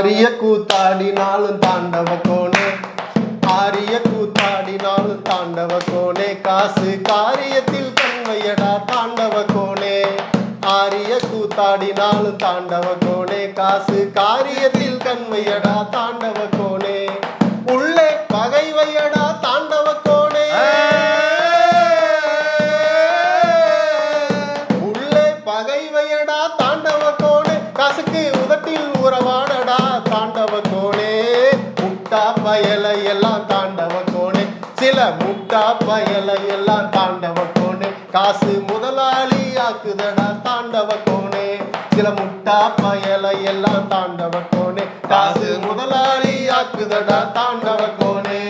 ஆரிய கூத்தாடினாலும் தாண்டவ கோனே, ஆரிய கூத்தாடினாலும் தாண்டவ கோனே, காசு காரியத்தில் கண்வையடா தாண்டவ கோனே. ஆரிய கூத்தாடினாலும் தாண்டவ கோனே, காசு காரியத்தில் கண்வையடா தாண்டவ கோனே. உள்ளே பகைவையடா தாண்டவ கோனே, உள்ளே பகைவையடா தாண்டவ கோனே, காசுக்கு உதட்டில் உறவாடடா தாண்டவ கோனே. முட்டா பயலை எல்லாம் தாண்டவ கோனே, சில முட்டா பயலை எல்லாம் தாண்டவ கோனே, காசு முதலாளி ஆக்குதடா தாண்டவ கோனே. சில முட்டா பயலை எல்லாம் தாண்டவ கோனே, காசு முதலாளி ஆக்குதடா தாண்டவ கோனே.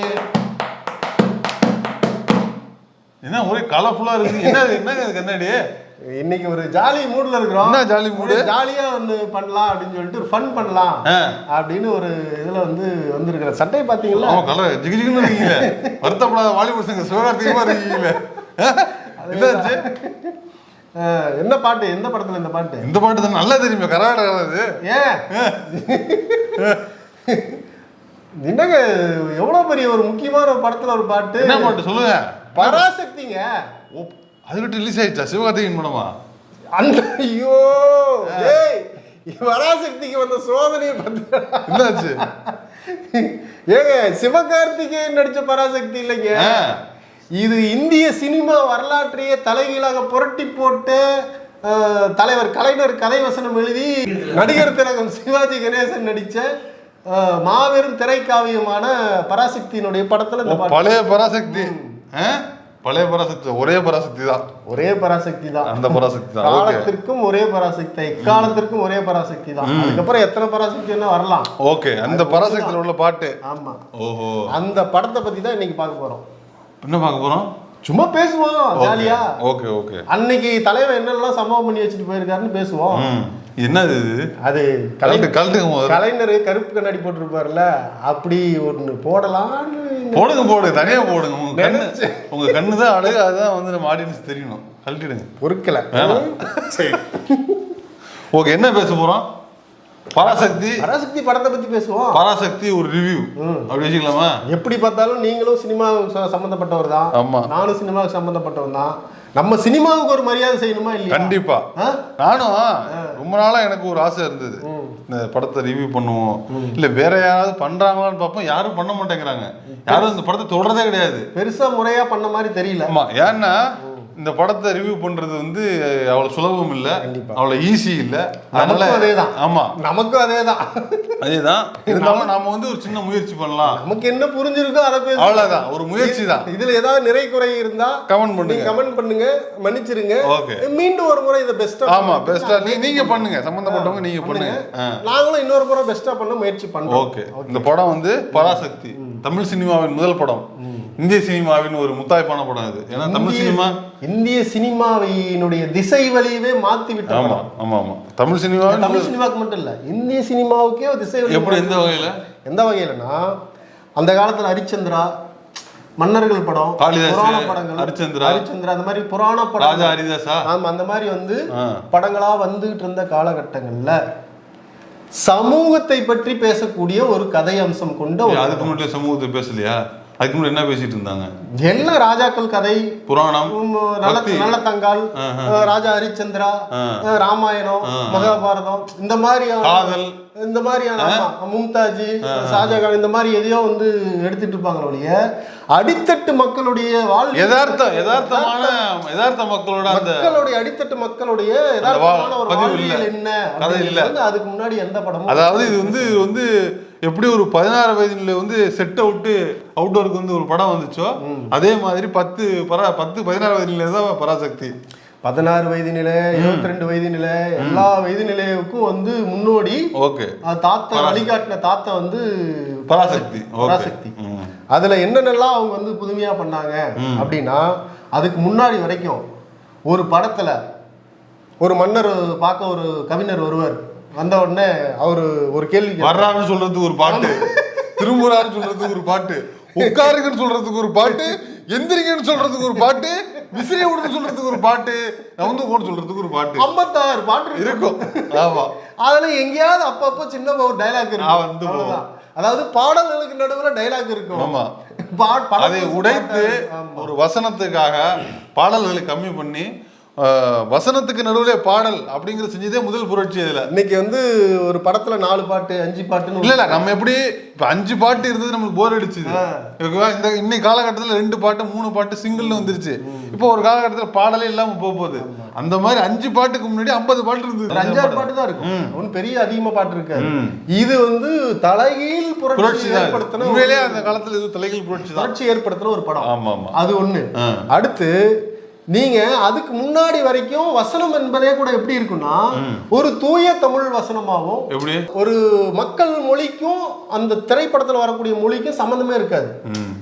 என்ன ஒரே கலர்ஃபுல்லா இருக்கு. என்னங்க கண்ணாடி? இன்னைக்கு ஒரு ஜாலி மூட்ல இருக்கிறோம். என்ன ஜாலி மூடு? ஜாலியா ஒன்று பண்ணலாம் அப்படின்னு சொல்லிட்டு ஒரு ஃபன் பண்ணலாம் அப்படின்னு ஒரு இதுல வந்திருக்கிற சட்டை பாத்தீங்களா? கலர் ஜிகு ஜிகுன்னு இருக்கீங்க. வருத்தப்படாத வாலிபர் சங்க சிவகார்த்திகமா இருக்கீங்களே. என்ன பாட்டு? எந்த படத்துல இந்த பாட்டு? இந்த பாட்டு தான் நல்லா தெரியுமே. கராடு ஏன் என்னங்க எவ்வளவு பெரிய ஒரு முக்கியமான ஒரு படத்துல ஒரு பாட்டு. என்ன பாட்டு சொல்லுங்க? பராசக்திங்க. அதுக்கிட்ட ரிலீஸ் ஆயிடுச்சா? சிவகார்த்திகேயன் படமா அந்த? ஐயோ பராசக்திக்கு வந்த சோதனையை என்னாச்சு? ஏங்க சிவகார்த்திகேயன் நடிச்ச பராசக்தி இல்லைங்க, இது இந்திய சினிமா வரலாற்றையே தலைகீழாக புரட்டி போட்டு தலைவர் கலைஞர் கதை வசனம் எழுதி நடிகர் திலகம் சிவாஜி கணேசன் நடிச்ச மாபெரும் திரைக்காவியமான பராசக்தியினுடைய படத்துல இந்த பழைய பராசக்தி. பழைய பராசக்தி ஒரே பராசக்தி தான். ஒரே பராசக்தி தான். அந்த பராசக்தி தான். காலத்திற்கும் ஒரே பராசக்தி, இக்காலத்திற்கும் ஒரே பராசக்தி தான். அதுக்கப்புறம் எத்தனை பராசக்தி என்ன வரலாம். ஓகே, அந்த பராசக்தியில உள்ள பாட்டு. ஆமா. ஓஹோ, அந்த படத்தை பத்தி தான் இன்னைக்கு பார்க்க போறோம். என்ன பார்க்க போறோம்? சும்மா பேசுவோம் ஜாலியா. Okay okay. அன்னைக்கு தலைவர் என்னெல்லாம் சம்பவம் பண்ணி வச்சுட்டு போயிருக்காருன்னு பேசுவோம். என்னது அது? கலைஞர் கருப்பு கண்ணாடி போட்டிருப்பாருல, அப்படி ஒண்ணு போடலான்னு. போடுங்க தனியா போடுங்க. உங்க கண்ணு தான் அழகு, அதுதான் வந்து நம்ம ஆடியன்ஸ் தெரியணும். கழட்டிடுங்க. பொறுக்கல. ஓகே, என்ன பேச போறோம்? பராசக்தி படத்தை பத்தி பேசுவோம். பராசக்தி ஒரு ரிவ்யூ அப்படி வச்சுக்கலாமா? எப்படி பார்த்தாலும் நீங்களும் சினிமா சம்பந்தப்பட்டவர் தான். ஆமா, நானும் சினிமாவுக்கு சம்பந்தப்பட்டவன் தான். நம்ம சினிமாவுக்கு ஒரு மரியாதை செய்யணுமா இல்லையா? கண்டிப்பா. நானும் ரொம்ப நாளா எனக்கு ஒரு ஆசை இருந்தது, இந்த படத்தை ரிவ்யூ பண்ணுவோம், இல்ல வேற யாராவது பண்றாங்களான்னு பார்ப்போம். யாரும் பண்ண மாட்டேங்கிறாங்க. யாரும் இந்த படத்தை தொடர்றதே கிடையாது. பெருசா முறையா பண்ண மாதிரி தெரியல. ஆமா, ஏன்னா இந்த படத்தை ரிவ்யூ பண்றது வந்து அவ்வளவு சுலபம் இல்ல, அவ்வளவு ஈஸி இல்ல. அதனால அதேதான். ஆமா, நமக்கும் அதேதான். இருந்தாலும் நாம வந்து ஒரு சின்ன முயற்சி பண்ணலாம். நமக்கு என்ன புரிஞ்சிருக்கோ அதை பேச, அவ்வளவுதான். ஒரு முயற்சி தான். இதுல ஏதாவது நிறை குறை இருந்தா கமெண்ட் பண்ணுங்க, மன்னிச்சிருங்க. ஓகே, மீண்டும் ஒரு முறை இதை பெஸ்டா. ஆமா, பெஸ்டா நீங்க பண்ணுங்க, சம்பந்தப்பட்டவங்க நீங்க பண்ணுங்க. நாங்களும் இன்னொரு முறை பெஸ்டா பண்ண முயற்சி பண்றோம். ஓகே. இந்த படம் வந்து பராசக்தி தமிழ் சினிமாவின் முதல் படம், இந்திய சினிமாவின் ஒரு முத்தாய்ப்பான படம் இது. ஏன்னா தமிழ் சினிமா இந்திய சினிமாவினுடைய திசை வழியவே மாத்தி விட்டோம். ஆமா ஆமா ஆமா. தமிழ் சினிமாவுக்கு மட்டும் இல்ல, இந்திய சினிமாவுக்கே திசை வழி. எப்படி? எந்த வகையிலனா, அந்த காலத்துல ஹரிச்சந்திரா, மன்னர்கள் படம், புராண படங்கள், ஹரிச்சந்திரா அந்த மாதிரி புராண படம், ராஜா ஹரிதாஸா, ஆமா, அந்த மாதிரி வந்து படங்களா வந்துட்டு இருந்த காலகட்டங்கள்ல சமூகத்தை பற்றி பேசக்கூடிய ஒரு கதை அம்சம் கொண்ட. அதுக்கு மட்டும் சமூகத்தை பேசலையா? அதுக்கு முன்னாடி என்ன பேசிட்டு இருந்தாங்க? எல்லாம் ராஜாக்கள் கதை, புராணம், நல்ல தங்கால், ராஜா ஹரிச்சந்திரா, ராமாயணம், மகாபாரதம், இந்த மாதிரியான காதல், இந்த மாதிரியான மும்தாஜி, ஷாஜகான், இந்த மாதிரி எதையோ வந்து எடுத்துட்டு இருப்பாங்க. ஒழிய அடித்தட்டு மக்களுடைய வாழ்க்கை, யதார்த்த மக்களுடைய அடித்தட்டு மக்களுடைய யதார்த்தமான ஒரு வாழ்வியல் என்ன அதுக்கு முன்னாடி எந்த படமும். அதாவது இது வந்து எப்படி ஒரு 16 வயதுல வந்து செட் அவுட்டோருக்கு வந்து ஒரு படம் வந்துச்சோ, அதே மாதிரி 16 வயதுல தான் பராசக்தி. 16 வயது நிலை, 22 வயது நிலை, எல்லா வயது நிலைக்கும் வந்து முன்னோடி. ஓகே, தாத்தா வழிகாட்டின தாத்தா வந்து பராசக்தி. அதுல என்னென்னலாம் அவங்க வந்து புதுமையா பண்ணாங்க அப்படின்னா, அதுக்கு முன்னாடி வரைக்கும் ஒரு படத்துல ஒரு மன்னர் பார்க்க ஒரு கவிஞர் வருவார். வந்த உடனே அவரு ஒரு கேள்வி வர்றாருன்னு சொல்றதுக்கு ஒரு பாட்டு, திரும்புறாருன்னு சொல்றதுக்கு ஒரு பாட்டு, உட்காருங்கன்னு சொல்றதுக்கு ஒரு பாட்டு, எந்திரிங்கன்னு சொல்றதுக்கு ஒரு பாட்டு, விசிறிய விடுன்னு சொல்றதுக்கு ஒரு பாட்டு, நவுந்து போன்னு சொல்றதுக்கு ஒரு பாட்டு, 56 பாட்டு இருக்கும். ஆமா, அதுல எங்கேயாவது அப்பப்போ சின்ன ஒரு டைலாக் இருக்கும். அதாவது பாடல்களுக்கு நடுவுல டைலாக் இருக்கும். ஆமா, அதை உடைத்து ஒரு வசனத்துக்காக பாடல்களை கம்மி பண்ணி வசனத்துக்கு நடுவுல பாடல் அப்படிங்கிற செஞ்சதே முதல் புரட்சி. இதுல இன்னைக்கு வந்து ஒரு படத்துல 4 பாட்டு 5 பாட்டுன்னு இல்ல நம்ம எப்படி இப்ப 5 பாட்டு இருந்தது நமக்கு போர் அடிச்சுது. இந்த இன்னைக்கு காலகட்டத்துல 2 பாட்டு 3 பாட்டு சிங்கிள்னு வந்துருச்சு. இப்போ ஒரு காலகட்டத்துல பாடலே இல்லாம போகுது. அந்த மாதிரி 5 பாட்டுக்கு முன்னாடி 50 பாட்டு இருந்தது. 5-6 பாட்டு தான் இருக்கும். ஒன்னும் பெரிய அதிகமா பாட்டு இருக்காது. இது வந்து தலைகீழ் புரட்சி ஏற்படுத்தின, உண்மையிலேயே அந்த காலத்துல இது தலைகீழ் புரட்சி ஏற்படுத்தின ஒரு படம். ஆமா ஆமா, அது ஒண்ணு. அடுத்து நீங்க அதுக்கு முன்னாடி வரைக்கும் வசனம் என்பதே கூட எப்படி இருக்குன்னா, ஒரு தூய தமிழ் வசனமாவும், எப்படி ஒரு மக்கள் மொழிக்கும் அந்த திரைப்படத்துல வரக்கூடிய மொழிக்கும் சம்பந்தமே இருக்காது.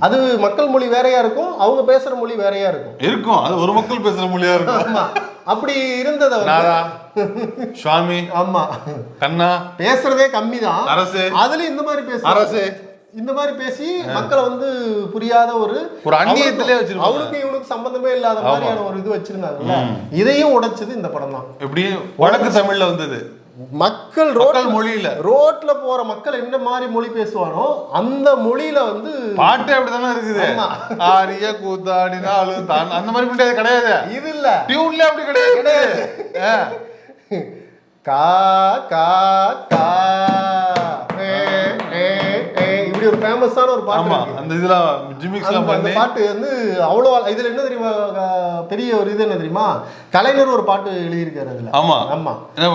அது மக்கள் மொழி வேறையா இருக்கும், அவங்க பேசுற மொழி வேறையா இருக்கும். அது ஒரு மக்கள் பேசுற மொழியா இருக்கும். ஆமா, அப்படி இருந்தத சுவாமி, ஆமா, கண்ணா பேசுறதே கம்மிதான். அரசு அதுல இந்த மாதிரி பேச, அரசு இந்த மாதிரி பேசி மக்களை வந்து புரியாத ஒரு அந்நியத்திலே வச்சிருக்காங்க. அவனுக்கு இவனுக்கு சம்பந்தமே இல்லாத மாதிரியான ஒரு இது வச்சிருந்தாங்கல்ல, இதையும் உடைச்சது இந்த படம் தான். எப்படி வழக்கு தமிழ்ல வந்தது. மக்கள் மொழியில ரோட்ல போற மக்கள் என்ன மாதிரி மொழி பேசுவானோ அந்த மொழியில வந்து பாட்டு அப்படிதானே இருக்குது. ஆரிய கூத்தாடினாலும் தான் அந்த மாதிரி கிடையாது. இது இல்ல டியூன்ல அப்படி கிடையாது. கா கா கா இப்படி ஒரு ஃபேமஸான ஒரு பாட்டு. அந்த இதுல ஜிமிக்ஸ்லாம் பண்ணி அந்த பாட்டு வந்து அவ்வளவு. இதுல என்ன தெரியுமா பெரிய ஒரு இது என்ன தெரியுமா, கலைஞர் ஒரு பாட்டு எழுதியிருக்காரு அதுல. ஆமா ஆமா,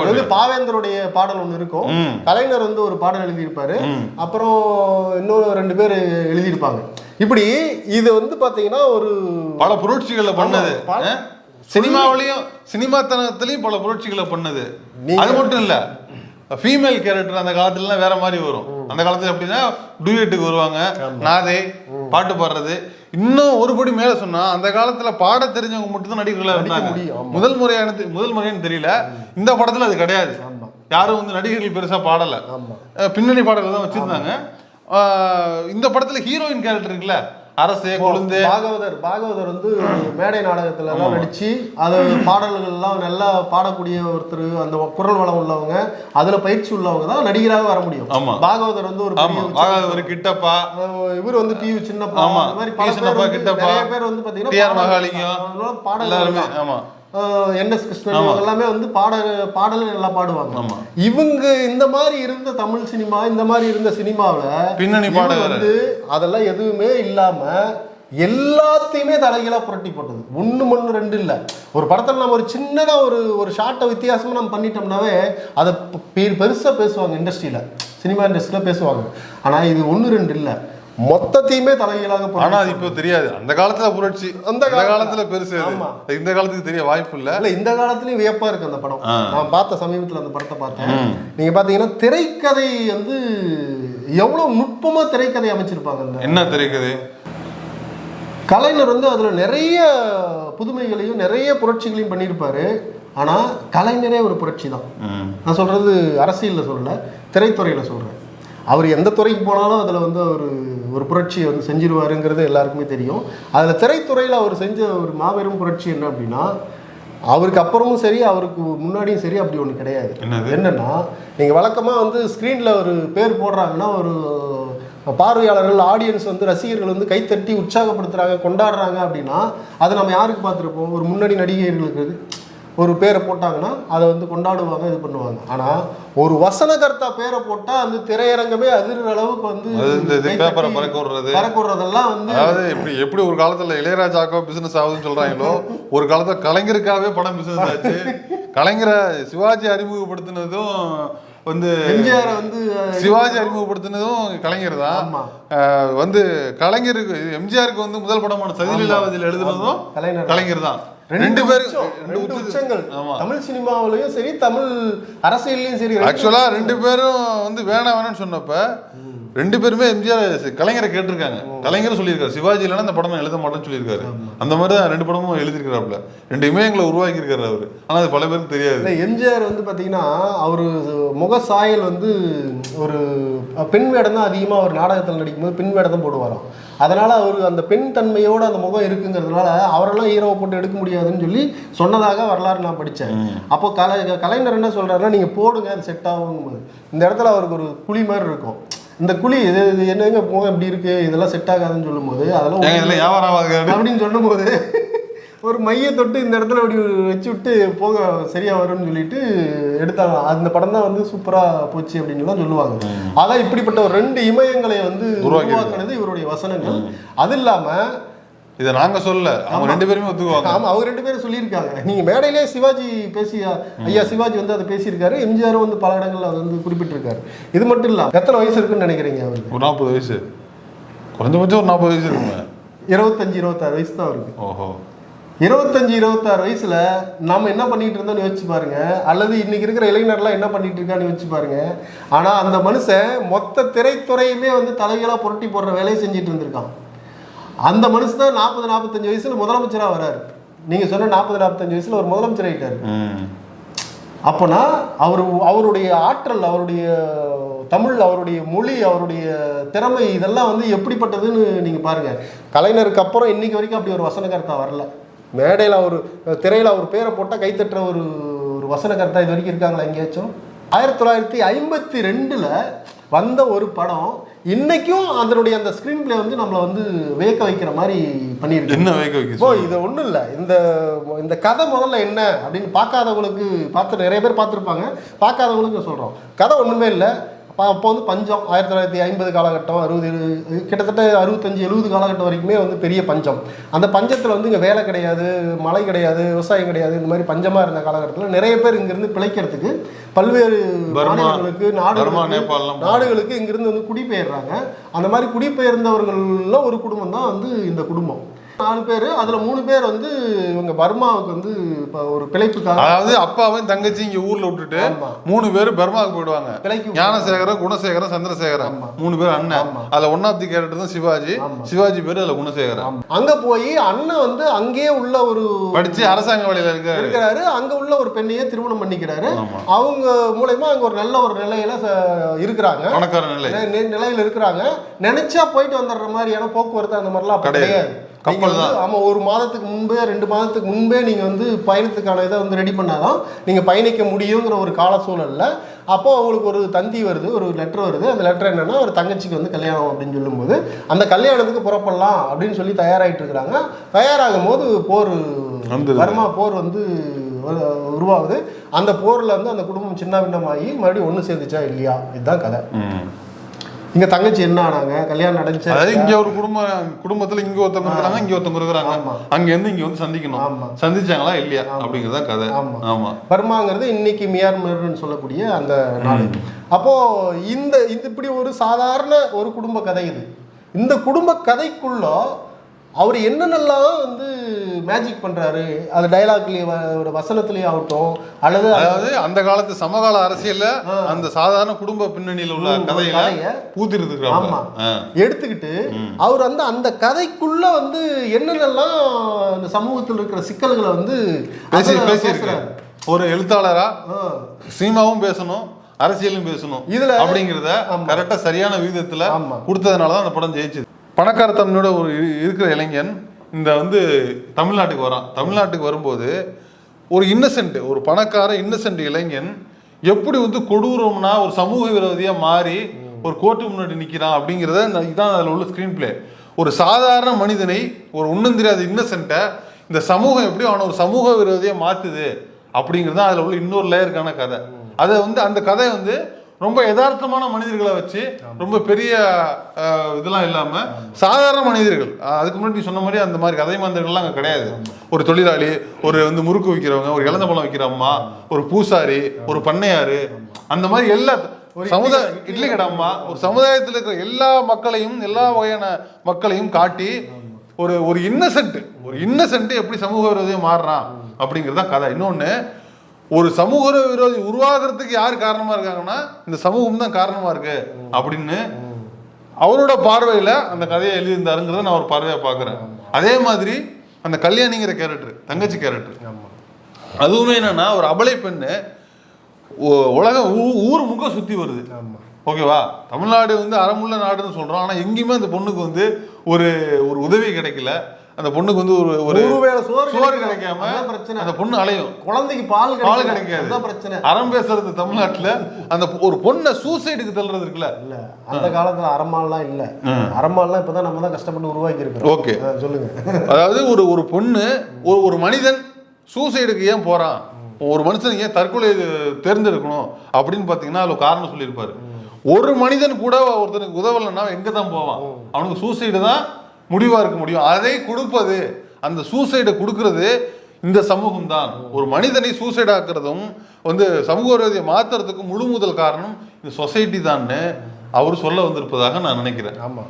வந்து பாவேந்தருடைய பாடல் ஒண்ணு இருக்கும். கலைஞர் வந்து ஒரு பாடல் எழுதியிருப்பாரு, அப்புறம் இன்னொரு 2 பேர் எழுதியிருப்பாங்க. இப்படி இது வந்து பாத்தீங்கன்னா ஒரு பல புரட்சிகளை பண்ணது. சினிமாவிலையும் சினிமாத்தனத்திலையும் பல புரட்சிகளை பண்ணது. அது மட்டும் இல்ல, ஃபீமேல் கேரக்டர் அந்த காலத்துலலாம் வேற மாதிரி வரும். அந்த காலத்துல எப்படின்னா டூயட்டுக்கு வருவாங்க, நாதே பாட்டு பாடுறது. இன்னும் ஒருபடி மேல சொன்னா அந்த காலத்துல பாட தெரிஞ்சவங்க மட்டும் தான் நடிகர்களா இருந்தாங்க. முதல் முறையானு தெரியல, இந்த படத்துல அது கிடையாது. யாரும் வந்து நடிகர்கள் பெருசா பாடல, பின்னணி பாடல்கள் தான் வச்சிருந்தாங்க. இந்த படத்துல ஹீரோயின் கேரக்டர் இருக்குல்ல, அரசே கொழுந்து, பாகவதர் வந்து மேடை நாடகத்துல எல்லாம் நடிச்சு அது பாடல்கள் எல்லாம் நல்லா பாடக்கூடிய ஒருத்தர், அந்த குரல் வளம் உள்ளவங்க, அதுல பயிற்சி உள்ளவங்க தான் நடிகராக வர முடியும். பாகவதர் வந்து ஒரு கிட்டப்பா, இவர் வந்து டிவி சின்னப்பா, அந்த மாதிரி நிறைய பேர் வந்து பாத்தீங்கன்னா பாடல்கள் NS கிருஷ்ணன் எல்லாமே வந்து பாடல் நல்லா பாடுவாங்க. இவங்க இந்த மாதிரி இருந்த தமிழ் சினிமா, இந்த மாதிரி இருந்த சினிமாவில் பின்னணி பாடல் வந்து அதெல்லாம் எதுவுமே இல்லாம எல்லாத்தையுமே தலைகீழா புரட்டி போட்டது. 1 2 இல்ல. ஒரு படத்துல நம்ம ஒரு சின்னதா ஒரு ஷார்ட்டை வித்தியாசமா நம்ம பண்ணிட்டோம்னாவே அதை பெருசா பேசுவாங்க இண்டஸ்ட்ரியில, சினிமா இண்டஸ்ட்ரியில பேசுவாங்க. ஆனா இது 1 2 இல்ல, மொத்தத்தையுமே தலைகீழாக. ஆனா அது இப்போ தெரியாது. அந்த காலத்துல புரட்சி, அந்த காலத்துல பெருசு. இந்த காலத்துக்கு தெரிய வாய்ப்பு இல்ல. இந்த காலத்துலயும் வியப்பா இருக்கு அந்த படம். நான் பார்த்த சமீபத்துல அந்த படத்தை பார்த்தேன். நீங்க பாத்தீங்கன்னா திரைக்கதை வந்து எவ்வளவு நுட்பமா திரைக்கதை அமைச்சிருப்பாங்க. என்ன திரைக்கதை? கலைஞர் வந்து அதுல நிறைய புதுமைகளையும் நிறைய புரட்சிகளையும் பண்ணியிருப்பாரு. ஆனா கலைஞரே ஒரு புரட்சி தான். நான் சொல்றது அரசியல்ல சொல்லல, திரைத்துறையில சொல்றேன். அவர் எந்த துறைக்கு போனாலும் அதில் வந்து ஒரு புரட்சியை வந்து செஞ்சிருவாருங்கிறது எல்லாருக்குமே தெரியும். அதில் திரைத்துறையில் அவர் செஞ்ச ஒரு மாபெரும் புரட்சி என்ன அப்படின்னா, அவருக்கு அப்புறமும் சரி அவருக்கு முன்னாடியும் சரி அப்படி ஒன்று கிடையாது. என்னன்னா, நீங்கள் வழக்கமாக வந்து ஸ்க்ரீனில் ஒரு பேர் போடுறாங்கன்னா ஒரு பார்வையாளர்கள், ஆடியன்ஸ் வந்து ரசிகர்கள் வந்து கைத்தட்டி உற்சாகப்படுத்துகிறாங்க, கொண்டாடுறாங்க அப்படின்னா அதை நம்ம யாருக்கு பார்த்துருப்போம்? ஒரு முன்னாடி நடிகர்களுக்கு ஒரு பேரை போட்டாங்கன்னா அதை வந்து கொண்டாடுவாங்க, இது பண்ணுவாங்க. ஆனால் ஒரு வசனகர்த்தா பேரை போட்டால் அந்த திரையரங்கமே அதிர்ற அளவுக்கு வந்து பறக்குறதெல்லாம் வந்து, அதாவது எப்படி ஒரு காலத்தில் இளையராஜாக்கோ பிசினஸ் ஆகுதுன்னு சொல்றாங்களோ, ஒரு காலத்தில் கலைஞருக்காகவே படம் பிசினஸ் ஆச்சு. கலைஞரை சிவாஜி அறிமுகப்படுத்தினதும் வந்து எம்ஜிஆர் வந்து சிவாஜி அறிமுகப்படுத்தினதும் கலைஞர் தான். வந்து கலைஞருக்கு எம்ஜிஆருக்கு வந்து முதல் படமான சதிலீலாவதியில் எழுதுனதும் கலைஞர் தான். 2 பேரும் உச்சங்கள் தமிழ் சினிமாவிலையும் சரி தமிழ் அரசியல்லையும் சரி. ஆக்சுவலா 2 பேரும் வந்து வேணாம்னு சொன்னப்ப 2 பேருமே எம்ஜிஆர் கலைஞரை கேட்டிருக்காங்க. கலைஞர் சொல்லியிருக்காரு, சிவாஜி இல்லைன்னா இந்த படம் எழுத மாட்டேன்னு சொல்லியிருக்காரு. அந்த மாதிரி தான் 2 படமும் எழுதியிருக்கிறாப்புல. 2 இமயங்களை உருவாக்கி இருக்காரு அவரு. ஆனால் அது பல பேருக்கு தெரியாது. எம்ஜிஆர் வந்து பார்த்தீங்கன்னா அவரு முக சாயல் வந்து ஒரு பெண் வேடம் தான் அதிகமாக ஒரு நாடகத்தில் நடிக்கும்போது பெண் வேடம் தான் போடுவாராம். அதனால அவரு அந்த பெண் தன்மையோட அந்த முகம் இருக்குங்கிறதுனால அவரெல்லாம் ஹீரோவை போட்டு எடுக்க முடியாதுன்னு சொல்லி சொன்னதாக வரலாறு நான் படித்தேன். அப்போ கலைஞர் என்ன சொல்றாருன்னா, நீங்க போடுங்க அது செட் ஆகும்போது இந்த இடத்துல அவருக்கு ஒரு குழி மாதிரி இருக்கும். இந்த குழி இது என்னங்க முகம் இப்படி இருக்கு, இதெல்லாம் செட் ஆகாதுன்னு சொல்லும்போது அதெல்லாம் அப்படின்னு சொல்லும் போது ஒரு மைய தொட்டு இந்த இடத்துல அப்படி வச்சு விட்டு போக சரியா வரும்னு சொல்லிட்டு எடுத்தாங்க. அந்த படம் தான் வந்து சூப்பரா போச்சு அப்படின்னு சொல்லுவாங்க. அதான் இப்படிப்பட்ட ஒரு 2 இமயங்களை வந்து உருவாக்குனது இவருடைய வசனங்கள். அது இல்லாம இதை நாங்க சொல்ல, அவங்க 2 பேருமே ஒத்துக்குவாங்க. ஆமா, அவங்க 2 பேரும் சொல்லியிருக்காங்க. நீங்க மேடையிலே சிவாஜி ஐயா சிவாஜி வந்து அதை பேசியிருக்காரு. எம்ஜிஆரும் வந்து பல இடங்கள்ல அதை வந்து குறிப்பிட்டிருக்காரு. இது மட்டும் இல்ல, எத்தனை வயசு இருக்குன்னு நினைக்கிறீங்க அவருக்கு? ஒரு 40 வயசு, குறைஞ்சபட்சம் ஒரு 40 வயசு இருக்குங்க. 25-26 வயசு தான் அவருக்கு. ஓஹோ. 25-26 வயசுல நாம என்ன பண்ணிட்டு இருந்தோம்னு யோசிச்சு பாருங்க, அல்லது இன்னைக்கு இருக்கிற இளைஞர்லாம் என்ன பண்ணிட்டு இருக்கான்னு யோசிச்சு பாருங்க. ஆனா அந்த மனுஷன் மொத்த திரைத்துறையுமே வந்து தலைகளா புரட்டி போடுற வேலையை செஞ்சுட்டு இருந்திருக்கான். அந்த மனுஷன் தான் 40-45 வயசுல முதலமைச்சரா வர்றாரு. நீங்க சொன்ன 40-45 வயசுல ஒரு முதலமைச்சர் ஆயிட்டாரு. அப்போனா அவருடைய ஆற்றல், அவருடைய தமிழ், அவருடைய மொழி, அவருடைய திறமை இதெல்லாம் வந்து எப்படிப்பட்டதுன்னு நீங்க பாருங்க. கலைஞருக்கு அப்புறம் இன்னைக்கு வரைக்கும் அப்படி ஒரு வசனகர்த்தா வரல. மேடையில் அவர் திரையில் அவர் பேரை போட்டால் கைத்தட்டுற ஒரு வசனகர்த்தா இது வரைக்கும் இருக்காங்களா எங்கேயாச்சும்? 1952 வந்த ஒரு படம் இன்னைக்கும் அதனுடைய அந்த ஸ்க்ரீன் பிளே வந்து நம்மளை வந்து வேக்க வைக்கிற மாதிரி பண்ணியிருக்கு. என்ன வேக்க வைக்க? இது ஒன்றும் இல்லை, இந்த கதை முதல்ல என்ன அப்படின்னு பார்க்காதவங்களுக்கு, நிறைய பேர் பார்த்துருப்பாங்க, பார்க்காதவங்களுக்கு சொல்கிறோம். கதை ஒன்றுமே இல்லை. அப்போ வந்து பஞ்சம் 1950 காலகட்டம், 60 கிட்டத்தட்ட 65-70 காலகட்டம் வரைக்குமே வந்து பெரிய பஞ்சம். அந்த பஞ்சத்தில் வந்து இங்கே வேலை கிடையாது, மழை கிடையாது, விவசாயம் கிடையாது. இந்த மாதிரி பஞ்சமாக இருந்த காலகட்டத்தில் நிறைய பேர் இங்கேருந்து பிழைக்கிறதுக்கு பல்வேறு மாநிலங்களுக்கு, நாடுகளுக்கு இங்கிருந்து வந்து குடிபெயர்றாங்க. அந்த மாதிரி குடிபெயர்ந்தவர்கள்ல ஒரு குடும்பம் தான் வந்து இந்த குடும்பம். 4 பேர், அதுல 3 பேர் வந்து இவங்க பர்மாவுக்கு வந்து இப்போ ஒரு பிழைப்புக்காக, அதாவது அப்பாவும் தங்கச்சி இங்க ஊர்ல விட்டுட்டு 3 பேர் பர்மாவுக்கு போயிடுவாங்க. ஞானசேகரன், குணசேகரன், சந்திரசேகரன் 3 பேர் அண்ணன். அதுல 1ஆவது கேரக்டர் தான் சிவாஜி பேரு, அதுல குணசேகரன். அங்க போய் அண்ணன் வந்து அங்கேயே உள்ள ஒரு படிச்சு அரசாங்க வேலையில இருக்கிறாரு. அங்க உள்ள ஒரு பெண்ணையே திருமணம் பண்ணிக்கிறாரு. அவங்க மூலமா அங்க ஒரு நல்ல ஒரு நிலையில இருக்கிறாங்க, பணக்கார நிலையில இருக்கிறாங்க. நினைச்சா போயிட்டு வந்துடுற மாதிரியான போக்குவரத்து அந்த மாதிரிலாம் கிடையாது. ஆமா, ஒரு மாதத்துக்கு முன்பே 2 மாதத்துக்கு முன்பே நீங்க வந்து பயணத்துக்கான இதை வந்து ரெடி பண்ணாதான் நீங்க பயணிக்க முடியுங்கிற ஒரு கால சூழல்ல அப்போ அவங்களுக்கு ஒரு தந்தி வருது, ஒரு லெட்டர் வருது. அந்த லெட்டர் என்னன்னா, ஒரு தங்கச்சிக்கு வந்து கல்யாணம் அப்படின்னு சொல்லும்போது அந்த கல்யாணத்துக்கு புறப்படலாம் அப்படின்னு சொல்லி தயாராகிட்டு இருக்கிறாங்க. தயாராகும் போது பர்மா போர் வந்து உருவாகுது. அந்த போர்ல வந்து அந்த குடும்பம் சின்ன பின்னமாகி மறுபடியும் ஒன்று சேர்ந்துச்சா இல்லையா, இதுதான் கதை. இங்க தங்கச்சி என்ன ஆனாங்க, கல்யாணம் நடந்துச்சு. அதாவது இங்க ஒரு குடும்பத்துல இங்க ஒருத்தவங்க இருக்கிறாங்க, இங்க ஒருத்தவங்க இருக்கிறாங்க. அங்க இருந்து இங்க வந்து சந்திக்கணும், சந்திச்சாங்களா இல்லையா அப்படிங்கறத கதை. ஆமா, பர்மாங்கிறது இன்னைக்கு மியான்மர்னு சொல்லக்கூடிய அந்த நாடு. அப்போ இந்த இப்படி ஒரு சாதாரண ஒரு குடும்ப கதை இது. இந்த குடும்ப கதைக்குள்ள அவர் என்னென்னலாம் வந்து மேஜிக் பண்றாரு, அது டைலாக்லயும் வசனத்திலேயே ஆகட்டும், அதாவது அந்த காலத்து சமகால அரசியல்ல அந்த சாதாரண குடும்ப பின்னணியில் உள்ள கதையை பூத்திருக்கு. ஆமா, எடுத்துக்கிட்டு அவர் வந்து அந்த கதைக்குள்ள வந்து என்னென்னலாம் அந்த சமூகத்தில் இருக்கிற சிக்கல்களை வந்து பேசியிருக்காரு. ஒரு எழுத்தாளரா சினிமாவும் பேசணும், அரசியலும் பேசணும், இதுல அப்படிங்கிறத கரெக்டா சரியான விகிதத்துல கொடுத்ததுனாலதான் அந்த படம் ஜெயிச்சது. பணக்கார தன்மையோட ஒரு இருக்கிற இளைஞன் இந்த வந்து தமிழ்நாட்டுக்கு வரான். தமிழ்நாட்டுக்கு வரும்போது ஒரு இன்னசென்ட், ஒரு பணக்கார இன்னசென்ட் இளைஞன் எப்படி வந்து கொடூரம்னா ஒரு சமூக விரோதியா மாறி ஒரு கோர்ட்டு முன்னாடி நிற்கிறான் அப்படிங்கிறத இதுதான் அதில் உள்ள ஸ்க்ரீன் பிளே. ஒரு சாதாரண மனிதனை, ஒரு ஒன்றும் தெரியாத இன்னசென்ட்டை இந்த சமூகம் எப்படி அவனை ஒரு சமூக விரோதியா மாற்றுது அப்படிங்கிறது தான் அதில் உள்ள இன்னொரு லேயருக்கான கதை. அதை வந்து அந்த கதை வந்து ரொம்ப யதார்த்தமான மனிதர்களை வச்சு, ரொம்ப பெரிய இதெல்லாம் இல்லாம சாதாரண மனிதர்கள். அதுக்கு முன்னாடி சொன்ன மாதிரி அந்த மாதிரி கதை மாந்தர்கள்லாம் அங்கே கிடையாது. ஒரு தொழிலாளி, ஒரு வந்து முறுக்கு விற்கிறவங்க, ஒரு இளந்த பழம் விற்கிற அம்மா, ஒரு பூசாரி, ஒரு பண்ணையாரு, அந்த மாதிரி எல்லா இட்லி கடை அம்மா, ஒரு சமுதாயத்தில் இருக்கிற எல்லா மக்களையும், எல்லா வகையான மக்களையும் காட்டி ஒரு இன்னசென்ட் எப்படி சமூக விரோதியா மாறுறான் அப்படிங்கிறது தான் கதை. இன்னொன்னு, ஒரு சமூக விரோதி உருவாகிறதுக்கு யார் காரணமா இருக்காங்கன்னா இந்த சமூகம் தான் காரணமா இருக்கு அப்படின்னு அவரோட பார்வையில அந்த கதையை எழுதியிருந்தாருங்கிறத நான் ஒரு பார்வையா பாக்குறேன். அதே மாதிரி அந்த கல்யாணிங்கிற கேரக்டர், தங்கச்சி கேரக்டர், அதுவுமே என்னன்னா ஒரு அபலை பெண்ணு உலக ஊர் முகம் சுத்தி வருது. ஓகேவா? தமிழ்நாடு வந்து அறமுள்ள நாடுன்னு சொல்றோம். ஆனா எங்கேயுமே அந்த பொண்ணுக்கு வந்து ஒரு ஒரு உதவி கிடைக்கல. அந்த பொண்ணுக்கு வந்து ஒரு சோறு கிடைக்காம அந்த பொண்ணு அலையும். குழந்தைக்கு பால் கிடைக்காது. பிரச்சனை. அறம் பேசுறது தமிழ்நாட்டுல அந்த ஒரு பொண்ணை சூசைடுக்கு தள்ளுறது இருக்குல்ல. இல்ல அந்த காலத்துல அறமால்லாம் இல்ல. அறமால்லாம் இப்பதான் நம்ம தான் கஷ்டப்பட்டு உருவாக்கி இருக்கிறோம். ஓகே, சொல்லுங்க. அதாவது ஒரு பொண்ணு ஒரு மனிதன் சூசைடுக்கு ஏன் போறான், ஒரு மனுஷன் ஏன் தற்கொலை தேர்ந்தெடுக்கணும் அப்படின்னு பாத்தீங்கன்னா அதுல காரணம் சொல்லியிருப்பாரு. ஒரு மனிதன் கூட ஒருத்தனுக்கு உதவலைன்னா எங்க தான் போவான்? அவனுக்கு சூசைடு தான் முடிவா இருக்க முடியும். அதை கொடுப்பது, அந்த சூசைடை கொடுக்கறது இந்த சமூகம் தான். ஒரு மனிதனை சூசைட் ஆக்குறதும் வந்து சமூக விரோதியை மாத்துறதுக்கு முழு முதல் காரணம் இந்த சொசைட்டி தான் அவர் சொல்ல வந்திருப்பதாக நான் நினைக்கிறேன். ஆமா,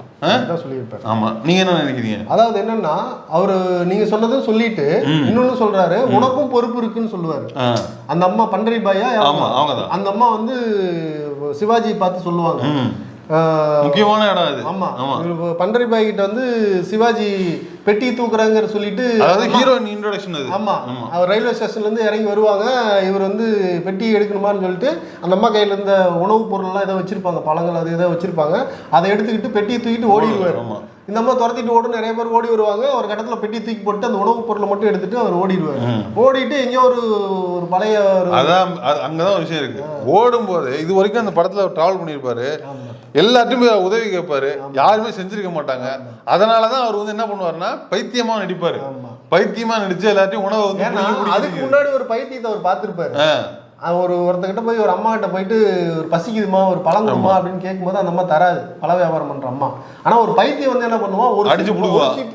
சொல்லியிருப்பாரு. ஆமா, நீங்க என்ன நினைக்கிறீங்க? அதாவது என்னன்னா அவரு நீங்க சொன்னதும் சொல்லிட்டு இன்னொன்னு சொல்றாரு, உனக்கும் பொறுப்பு இருக்குன்னு சொல்லுவாரு. அந்த அம்மா பண்டரி பாயா, அந்த அம்மா வந்து சிவாஜி பார்த்து சொல்லுவாங்க. முக்கியமான இடம் அது. ஆமா, பண்டரி பாய் கிட்ட வந்து சிவாஜி பெட்டி தூக்குறாங்க சொல்லிட்டு, அதாவது ஹீரோயின் இன்ட்ரோடக்ஷன் அது. ஆமா, அவர் ரயில்வே ஸ்டேஷன்ல இருந்து இறங்கி வருவாங்க. இவர் வந்து பெட்டி எடுக்கணுமான்னு சொல்லிட்டு அந்த அம்மா கையில இருந்த உணவுப் பொருள்லாம் ஏதோ வச்சிருப்பாங்க, பழங்கள் அது ஏதோ வச்சிருப்பாங்க. அதை எடுத்துக்கிட்டு பெட்டியை தூக்கிட்டு ஓடிடுவார். இந்த அம்மா துரத்திட்டு ஓடும், நிறைய பேர் ஓடி வருவாங்க. ஒரு கட்டத்தில் பெட்டி தூக்கி போட்டு அந்த உணவுப் பொருளை மட்டும் எடுத்துட்டு அவர் ஓடிடுவார். ஓடிட்டு எங்கேயோ ஒரு பழைய அதான் அங்கதான் ஒரு விஷயம் இருக்கு. ஓடும்போது இது வரைக்கும் அந்த படத்துல டிராவல் பண்ணியிருப்பாரு, எல்லாத்தையுமே உதவி கேட்பாரு, யாருமே செஞ்சிருக்க மாட்டாங்க. அதனாலதான் அவர் வந்து என்ன பண்ணுவாருன்னா பைத்தியமா நடிப்பாரு. பைத்தியமா நடிச்சு எல்லாத்தையும் உணவை வந்து அதுக்கு முன்னாடி ஒரு பைத்தியத்தை அவர் பார்த்திருப்பாரு. ஒருத்தங்கிட்ட போய் ஒரு அம்மா கிட்ட போயிட்டு ஒரு பசிக்குதுமா ஒரு பழம் கொடுமா அப்படின்னு கேட்கும்போது அந்த அம்மா தராது, பழ வியாபாரம் பண்ற அம்மா. ஆனா ஒரு பைத்தியம் வந்து என்ன பண்ணுவான், ஒரு அடிச்சு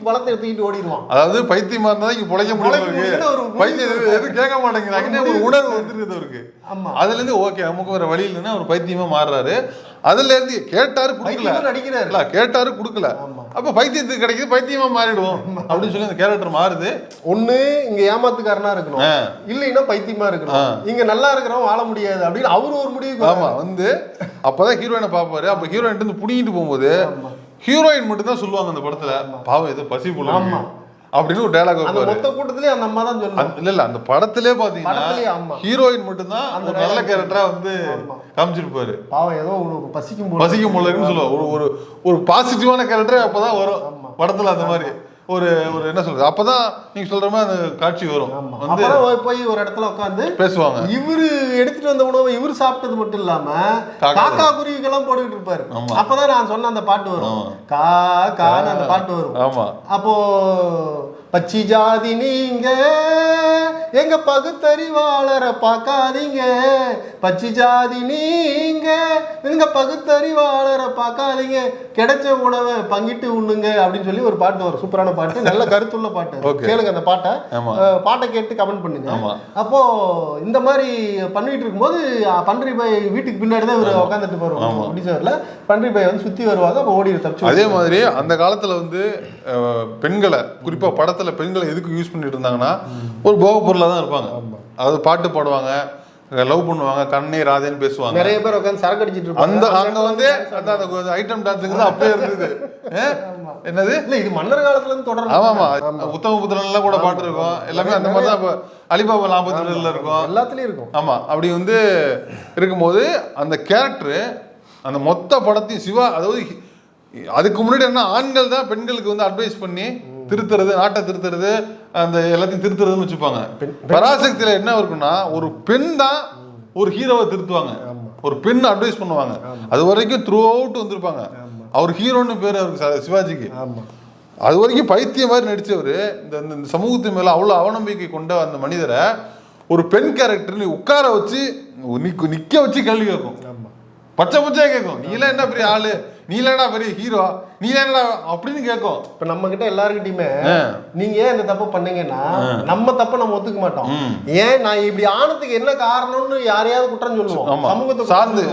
பழத்தை எடுத்துக்கிட்டு ஓடிடுவான். அதாவது பைத்தியமா இருந்தா இங்க பொழைக்க முடியும், பைத்தியம் எதுவும் கேட்க மாட்டேங்கிறாங்க, ஒரு உணர்வு வந்துருது அவருக்கு. அதுல இருந்து ஓகே நமக்கு வேற வழி இல்லைன்னா ஒரு பைத்தியமா மாறுறாரு. அதுல இருந்து கேட்டாரு குடுக்கல, கேட்டாரு குடுக்கல, அப்ப பைத்தியத்துக்கு கிடைக்குது, பைத்தியமா மாறிடுவோம் அப்படின்னு சொல்லி அந்த கேரக்டர் மாறுது. ஒண்ணு இங்க ஏமாத்துக்காரனா இருக்கணும், இல்லைன்னா பைத்தியமா இருக்கணும். இங்க நல்லா இருக்கிறவன் வாழ முடியாது அப்படின்னு அவரு ஒரு முடிவு. ஆமா, வந்து அப்பதான் ஹீரோயினை பாப்பாரு. அப்ப ஹீரோயின் இருந்து புடிங்கிட்டு போகும்போது ஹீரோயின் மட்டும் தான் சொல்லுவாங்க அந்த படத்துல, பாவம் ஏதோ பசி போல அப்படின்னு ஒரு டயலாக் வைப்பாரு. மொத்த கூட்டத்திலே அந்த அம்மா தான் சொல்லுவாங்க. இல்ல அந்த படத்திலே பாத்தீங்கன்னா ஹீரோயின் மட்டும் தான் அந்த நல்ல கேரக்டரா வந்து காமிச்சிருப்பாரு. பாவம் ஏதோ பசிக்கும் போலன்னு சொல்லுவாங்க. ஒரு பாசிட்டிவான கேரக்டர் அப்பதான் வரும் படத்துல. அந்த மாதிரி ஒரு என்ன சொல்றது, அப்பதான் நீங்க சொல்ற மாதிரி அந்த காட்சி வரும். வந்து போய் ஒரு இடத்துல உட்காந்து பேசுவாங்க. இவரு எடுத்துட்டு வந்த உணவை இவரு சாப்பிட்டது மட்டும் இல்லாம காக்கா குருவிக்கெல்லாம் போட்டுக்கிட்டு இருப்பாரு. அப்பதான் நான் சொன்ன அந்த பாட்டு வரும், கா கான்னு அந்த பாட்டு வரும். ஆமா, அப்போ பச்சி ஜாதி நீங்க எங்க பகுத்தறிவாளரை பார்க்காதீங்க, பச்சி ஜாதி நீங்க எங்க பகுத்தறிவாளரை பார்க்காதீங்க, கிடைச்ச உணவை பங்கிட்டு உண்ணுங்க அப்படின்னு சொல்லி ஒரு பாட்டு வரும். சூப்பரான பாட்டு, நல்ல கருத்துள்ள பாட்டு. கேளுங்க அந்த பாட்டை கேட்டு கமெண்ட் பண்ணுங்க. அப்போ இந்த மாதிரி பண்ணிட்டு இருக்கும்போது பன்றி பாய் வீட்டுக்கு பின்னாடி தான் இவர் உட்காந்துட்டு போறோம். முடிச்சவர்ல பன்றி பாய் வந்து சுத்தி வருவாங்க. அப்போ ஓடி தப்பிச்சு. அதே மாதிரி அந்த காலத்துல வந்து பெண்களை, குறிப்பா படத்துல பெண்களை எதுக்கு யூஸ் பண்ணிட்டு இருந்தாங்கன்னா ஒரு போக பொருளா தான் இருப்பாங்க. அதாவது பாட்டு பாடுவாங்க, லவ் பண்ணுவாங்க, கண்ணே ராதேன்னு பேசுவாங்க. நிறைய பேர் உட்காந்து சரக்கு அடிச்சிட்டு இருப்பாங்க. அங்க வந்து அந்த ஐட்டம் டான்ஸுங்க தான் அப்பவே இருந்தது. என்னது இல்ல, இது மன்னர் காலத்துல இருந்து தொடர்ந்து. ஆமா, உத்தம புத்திரன் எல்லாம் கூட பாட்டு இருக்கும். எல்லாமே அந்த மாதிரி தான் அலிபாபா 47 இருக்கும், எல்லாத்துலயும் இருக்கும். ஆமா, அப்படி வந்து இருக்கும்போது அந்த கேரக்டர் அந்த மொத்த படத்தையும் சிவா, அதாவது அதுக்கு முன்னாடி என்ன ஆண்கள் தான் பெண்களுக்கு வந்து அட்வைஸ் பண்ணி திருத்துறது, நாட்டை திருத்துறது, அந்த எல்லாத்தையும் திருத்துறதுன்னு வச்சுப்பாங்க. பராசக்தியில என்ன இருக்குன்னா ஒரு பெண் தான் ஒரு ஹீரோவை திருத்துவாங்க, ஒரு பெண் அட்வைஸ் பண்ணுவாங்க. அது வரைக்கும் த்ரூ அவுட் வந்திருப்பாங்க. அவர் ஹீரோன்னு பேர் அவருக்கு சிவாஜிக்கு. அது வரைக்கும் பைத்தியம் மாதிரி நடிச்சவர் இந்த சமூகத்தின் மேல அவ்வளவு அவநம்பிக்கை கொண்ட அந்த மனிதரை ஒரு பெண் கேரக்டர் உட்கார வச்சு நிக்க வச்சு கேள்வி கேட்கும், பச்சை பச்சையா கேட்கும். நீ எல்லாம் என்ன பெரிய ஆளு, நீ இல்லடா பெரிய ஹீரோ, நீ என்னடா அப்படின்னு கேட்கும். இப்ப நம்ம கிட்ட எல்லாருக்கிட்டையுமே நீங்க ஏன் இந்த தப்பு பண்ணீங்கன்னா நம்ம தப்ப நம்ம ஒத்துக்க மாட்டோம். ஏன் நான் இப்படி ஆனதுக்கு என்ன காரணம்னு யாரையாவது குற்றம் சொல்லுவோம், சமூகத்தை சார்ந்து.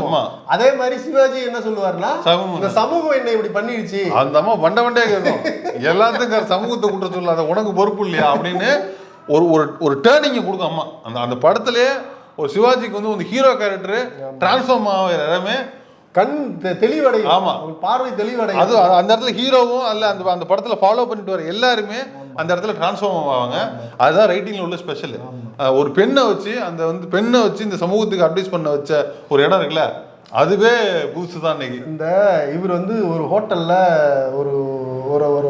அதே மாதிரி சிவாஜி என்ன சொல்லுவாருன்னா, இந்த சமூகம் என்ன இப்படி பண்ணிடுச்சு, அந்த அம்மா வண்டே கேட்கும். எல்லாத்துக்கும் சமூகத்தை குற்றம் சொல்லாத, உனக்கு பொறுப்பு இல்லையா அப்படின்னு ஒரு டேர்னிங் கொடுக்கும் அம்மா. அந்த படத்திலேயே ஒரு சிவாஜிக்கு வந்து ஒரு ஹீரோ கேரக்டர் டிரான்ஸ்ஃபார்ம் ஆகிற இடமே கண் தெளிவடையும். ஆமா, பார்வை தெளிவடையும். அது அந்த இடத்துல ஹீரோவும் அல்ல, அந்த படத்துல ஃபாலோ பண்ணிட்டு வர எல்லாருமே அந்த இடத்துல டிரான்ஸ்ஃபார்ம் ஆவாங்க. அதுதான் ரைட்டிங்ல உள்ள ஸ்பெஷல். ஒரு பெண்ணை வச்சு இந்த சமூகத்துக்கு அட்வைஸ் பண்ண வச்ச ஒரு இடம் இருக்குல்ல, அதுவே புதுசு தான் இன்னைக்கு. இந்த இவர் வந்து ஒரு ஹோட்டல்ல ஒரு ஒரு ஒரு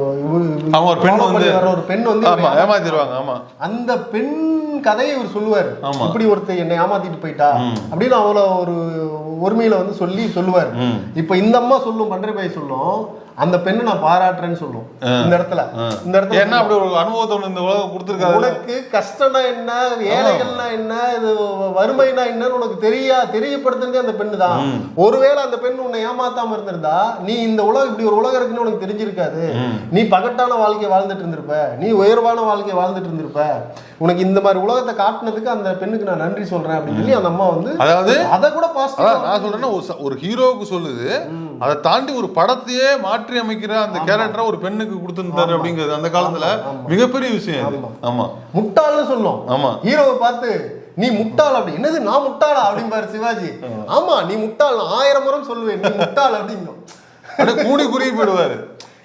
ஒரு பெண் வந்து ஒரு பெண் வந்து ஏமாத்திடுவாங்க. ஆமா, அந்த பெண் கதையை இவர் சொல்லுவாரு. இப்படி ஒருத்தர் என்னை ஏமாத்திட்டு போயிட்டா அப்படின்னு அவள ஒரு ஒருமையில வந்து சொல்லுவாரு. இப்ப இந்த அம்மா சொல்லும், பண்டரி பாய் சொல்லும், அந்த பெண்ணை நான் பாராட்டுறேன்னு சொல்லும். இந்த இடத்துல என்ன அப்படி ஒரு அனுபவத்தை இந்த உலகம் கொடுத்துருக்காரு. உனக்கு கஷ்டம்னா என்ன, ஏழைகள்னா என்ன, இது வறுமைனா என்னன்னு உனக்கு தெரியப்படுத்துறதே அந்த பெண்ணு தான். ஒருவேளை அந்த பெண் உன்னை ஏமாத்தாம இருந்திருந்தா நீ இந்த உலகம் இப்படி ஒரு உலகம் இருக்குன்னு உனக்கு தெரிஞ்சிருக்காது. நீ பகட்டான வாழ்க்கையை வாழ்ந்துட்டு இருந்திருப்ப, நீ உயர்வான வாழ்க்கையை வாழ்ந்துட்டு இருந்திருப்ப. உனக்கு இந்த மாதிரி உலகத்தை காட்டினதுக்கு அந்த பெண்ணுக்கு நான் நன்றி சொல்றேன் அப்படின்னு சொல்லி அந்த அம்மா வந்து, அதாவது அதை கூட நான் சொல்றேன்னா ஒரு ஹீரோவுக்கு சொல்லுது, அதை தாண்டி ஒரு படத்தையே மாற்றி அமைக்கிற அந்த கேரக்டரை ஒரு பெண்ணுக்கு கொடுத்துருந்தாரு அப்படிங்கிறது அந்த காலத்துல மிகப்பெரிய விஷயம். ஆமா, முட்டாள்னு சொல்லும். ஆமா, ஹீரோவை பார்த்து நீ முட்டாள் அப்படி, என்னது நான் முட்டாளா அப்படிம்பாரு சிவாஜி. ஆமா நீ முட்டாள், 1000 முறை சொல்லுவேன் நீ முட்டாள் அப்படிங்கும். கூடி குறி போயிடுவாரு.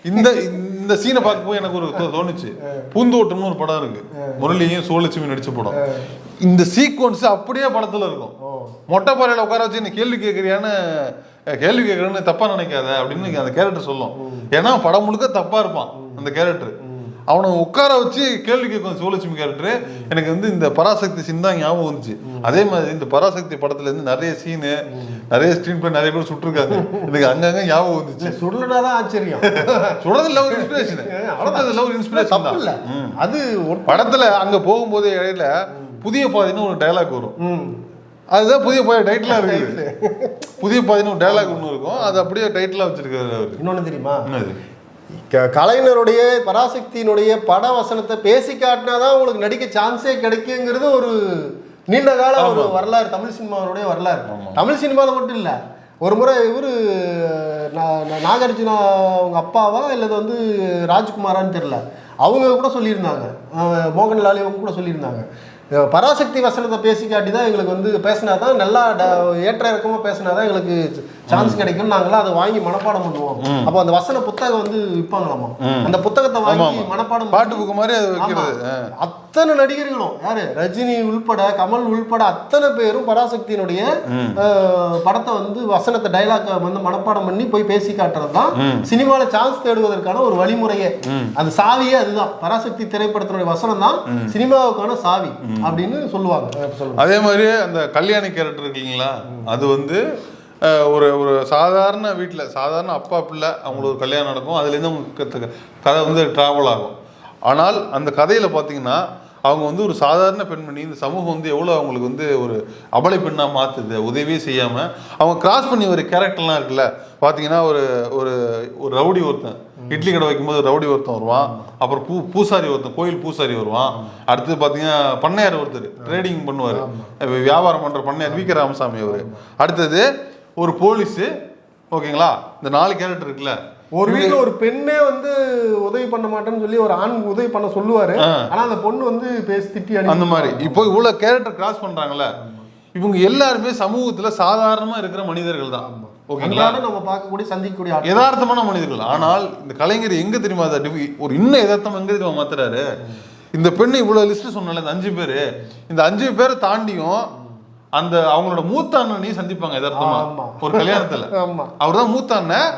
இந்த சீனை பார்க்க போய் எனக்கு ஒரு தோணுச்சு, பூந்தோட்டம்னு ஒரு படம் இருக்கு, முரளியும் சோழலட்சுமி நடிச்ச படம். இந்த சீக்வன்ஸ் அப்படியே படத்துல இருக்கும். மொட்டை பாறையில உட்கார வச்சு என்ன கேள்வி கேட்கறேன்னு தப்பா நினைக்காத அப்படின்னு அந்த கேரக்டர் சொல்லும். ஏன்னா படம் முழுக்க தப்பா இருப்பான் அந்த கேரக்டர். அவனை உட்கார வச்சு கேள்வி கேட்கும் சிவலட்சுமி கேரக்டர். எனக்கு வந்து இந்த பராசக்தி சீன் தான் ஞாபகம் வந்துச்சு. அதே மாதிரி இந்த பராசக்தி படத்துல இருந்து நிறைய சீனு, நிறைய ஸ்க்ரீன் பிளே நிறைய பேர் சுட்டிருக்காங்க. எனக்கு அங்கங்க ஞாபகம் வந்துச்சு. சுடலனாதான் ஆச்சரியம். சுடதுல ஒரு இன்ஸ்பிரேஷன், சுடதுல ஒரு இன்ஸ்பிரேஷன் தான். அது படத்துல அங்க போகும்போது இடையில புதிய பாதைன்னு ஒரு டைலாக் வரும். அதுதான் புதிய பாதை டைட்டிலா இருக்குது. புதிய பாதைன்னு ஒரு டைலாக் ஒன்று இருக்கும், அது அப்படியே டைட்டிலா வச்சிருக்காரு அவரு. இன்னொன்னு தெரியுமா, கலைஞருடைய பராசக்தியினுடைய பட வசனத்தை பேசி காட்டினாதான் உங்களுக்கு நடிக்க சான்ஸே கிடைக்குங்கிறது ஒரு நீண்ட கால ஒரு வரலாறு, தமிழ் சினிமாவுடைய வரலாறு. தமிழ் சினிமாவில் மட்டும் இல்லை, ஒரு முறை இவரு நாகார்ஜுனா அவங்க அப்பாவா இல்லை வந்து ராஜ்குமாரான்னு தெரியல, அவங்க கூட சொல்லியிருந்தாங்க, மோகன்லால் இவங்க கூட சொல்லியிருந்தாங்க, பராசக்தி வசனத்தை பேசி காட்டி தான் எங்களுக்கு வந்து பேசினா தான் நல்லா ஏற்ற இறக்கமாக பேசினா தான் எங்களுக்கு சான்ஸ் கிடைக்கும், நாங்களாம் அதை வாங்கி மனப்பாடம் பண்ணுவோம். அப்போ அந்த வசன புத்தகம் வந்து விற்பாங்களாமா, அந்த புத்தகத்தை வாங்கி மனப்பாடம் பாட்டு புக்கு மாதிரி அது வைக்கிறது. அத்தனை நடிகர்களும் யாரு, ரஜினி உள்பட கமல் உள்பட அத்தனை பேரும் பராசக்தியினுடைய படத்தை வந்து வசனத்தை டைலாக் வந்து மனப்பாடம் பண்ணி போய் பேசி காட்டுறது தான் சினிமாவில் சான்ஸ் தேடுவதற்கான ஒரு வழிமுறையே. அந்த சாவியே அதுதான், பராசக்தி திரைப்படத்தினுடைய வசனம் தான் சினிமாவுக்கான சாவி அப்படின்னு சொல்லுவாங்க. அதே மாதிரி அந்த கல்யாணி கேரக்டர் இருக்கீங்களா, அது வந்து ஒரு ஒரு சாதாரண வீட்டில் சாதாரண அப்பா பிள்ளை அவங்களுக்கு ஒரு கல்யாணம் நடக்கும், அதுலேருந்து கதை வந்து ட்ராவல் ஆகும். ஆனால் அந்த கதையில் பார்த்தீங்கன்னா அவங்க வந்து ஒரு சாதாரண பெண்மணி, இந்த சமூகம் வந்து எவ்வளோ அவங்களுக்கு வந்து ஒரு அபலை பெண்ணாக மாற்றுது, உதவியே செய்யாமல் அவங்க கிராஸ் பண்ணி ஒரு கேரக்டர்லாம் இருக்குல்ல. பார்த்தீங்கன்னா ஒரு ஒரு ஒரு ரவுடி ஒருத்தன் இட்லி கடை வைக்கும்போது ரவுடி ஒருத்தன் வருவான், அப்புறம் பூசாரி ஒருத்தன், கோயில் பூசாரி வருவான், அடுத்தது பார்த்தீங்கன்னா பண்ணையார் ஒருத்தர் ட்ரேடிங் பண்ணுவார், வியாபாரம் பண்ணுற பண்ணையார் வி.கே. ராமசாமி அவர், அடுத்தது ஒரு போலீஸு. ஓகேங்களா, இந்த 4 கேரக்டர் இருக்குல்ல. ஒரு வீட்டில் ஒரு பெண்ணே வந்து உதவி பண்ண மாட்டேன்னு சொல்லி ஒரு ஆண் உதவி பண்ண சொல்லுவாரு, ஆனா அந்த பொண்ணு வந்து பேசி திட்டி அந்த மாதிரி. இப்போ இவ்வளவு கேரக்டர் கிராஸ் பண்றாங்கல்ல, இவங்க எல்லாருமே சமூகத்துல சாதாரணமா இருக்கிற மனிதர்கள் தான். ஓகேங்களா, நம்ம பார்க்கக்கூடிய சந்திக்கக்கூடிய யதார்த்தமான மனிதர்கள். ஆனால் இந்த கலைஞர் எங்க தெரியுமா ஒரு இன்னும் யதார்த்தம் எங்க தெரியுமா மாத்துறாரு, இந்த பெண்ணு இவ்வளவு லிஸ்ட் சொன்னால இந்த 5 பேரு, இந்த 5 பேரை தாண்டியும் அந்த அவங்களோட மூத்த அண்ணனையும் சந்திப்பாங்க யதார்த்தமா ஒரு கல்யாணத்துல. அவர் தான் மூத்த அண்ணன்,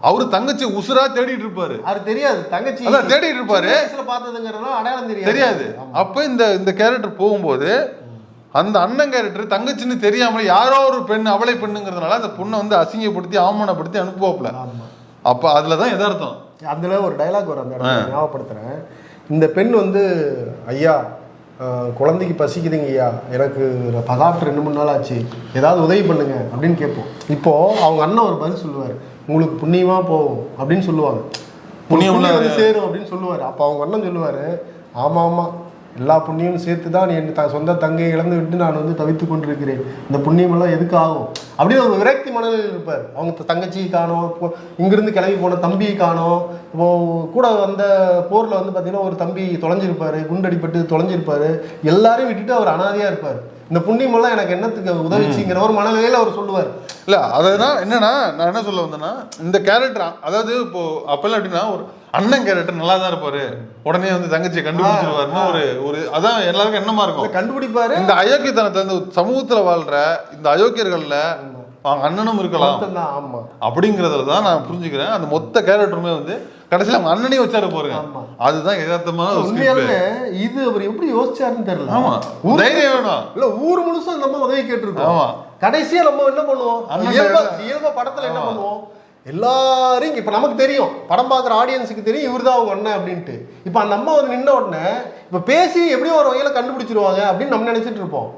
அவரு தங்கச்சி உசுரா தேடிட்டு இருப்பாரு, அவரு தெரியாது தங்கச்சி தேடிட்டு இருப்பாரு, அடையாளம் தெரியாது. அப்ப இந்த கேரக்டர் போகும்போது அந்த அண்ணன் கேரக்டர் தங்கச்சின்னு தெரியாமல யாரோ ஒரு பெண் அவளை பெண்ணுங்கிறதுனால அந்த பொண்ணை வந்து அசிங்கப்படுத்தி அவமானப்படுத்தி அனுப்புவாப்ல. அப்ப அதுலதான் யதார்த்தம். அதுல ஒரு டைலாக் வரும், அந்த இடத்துல ஞாபகப்படுத்துறேன். இந்த பெண் வந்து, ஐயா குழந்தைக்கு பசிக்குதுங்க ஐயா, எனக்கு டாக்டர் 2-3 நாள் ஆச்சு, ஏதாவது உதவி பண்ணுங்க அப்படின்னு கேட்போம். இப்போ அவங்க அண்ணன் ஒரு பதில் சொல்லுவார், உங்களுக்கு புண்ணியமா போகும் அப்படின்னு சொல்லுவாங்க, புண்ணியம் வந்து சேரும் அப்படின்னு சொல்லுவார். அப்போ அவங்க அண்ணன் சொல்லுவார், ஆமாம் ஆமாம் எல்லா புண்ணியமும் சேர்த்து தான் நீ என் சொந்த தங்கையை இழந்து விட்டு நான் வந்து தவித்து கொண்டிருக்கிறேன், இந்த புண்ணியமெல்லாம் எதுக்கு ஆகும் அப்படின்னு ஒரு விரக்தி மனதில் இருப்பார். அவங்க தங்கச்சியை காணோம், இங்கிருந்து கிளம்பி போன தம்பியை காணோம், இப்போ கூட வந்த போரில் வந்து பார்த்தீங்கன்னா ஒரு தம்பி தொலைஞ்சிருப்பார், குண்டடிப்பட்டு தொலைஞ்சிருப்பார், எல்லாரையும் விட்டுட்டு அவர் அனாதையாக இருப்பார், இந்த புண்ணியமெல்லாம் எனக்கு என்னத்துக்கு உதவிச்சுங்கிற ஒரு மனநிலையில் அவர் சொல்லுவார். இல்லை அதுதான் என்னன்னா, நான் என்ன சொல்ல வந்தேன்னா, இந்த கேரக்டர் அதாவது இப்போ அப்பெல்லாம் எப்படின்னா ஒரு அண்ணன் கேரக்டர் நல்லா தான் இருப்பாரு, உடனே வந்து தங்கச்சியை கண்டுபிடிச்சிருவாருன்னு ஒரு அதான் எல்லாருக்கும் எண்ணமா இருக்கும், கண்டுபிடிப்பாரு. இந்த அயோக்கியத்தனத்தை இந்த சமூகத்துல வாழ்ற இந்த அயோக்கியர்கள்ல அவங்க அண்ணனும் இருக்கலாம் ஆமா அப்படிங்கறதுல தான் நான் புரிஞ்சுக்கிறேன். அந்த மொத்த கேரக்டருமே வந்து கடைசியில அவங்க அண்ணனையும் வச்சாரு பாருங்க, அதுதான் யதார்த்தமான ஒரு உண்மையாலுமே. இது அவர் எப்படி யோசிச்சாருன்னு தெரியல. ஆமா, தைரியம் வேணும். இல்ல ஊர் முழுசா நம்ம உதவி கேட்டிருக்கோம். ஆமா, கடைசியா நம்ம என்ன பண்ணுவோம், இயல்பா படத்துல என்ன பண்ணுவோம், எல்லாரும் இப்ப நமக்கு தெரியும், படம் பாக்குற ஆடியன்ஸுக்கு தெரியும் இவர்தான் அவங்க அண்ணன் அப்படின்ட்டு. இப்ப அந்த அம்மா வந்து நின்ன உடனே இப்ப பேசி எப்படியும் ஒரு வகையில கண்டுபிடிச்சிருவாங்க அப்படின்னு நம்ம நினைச்சிட்டு இருப்போம்.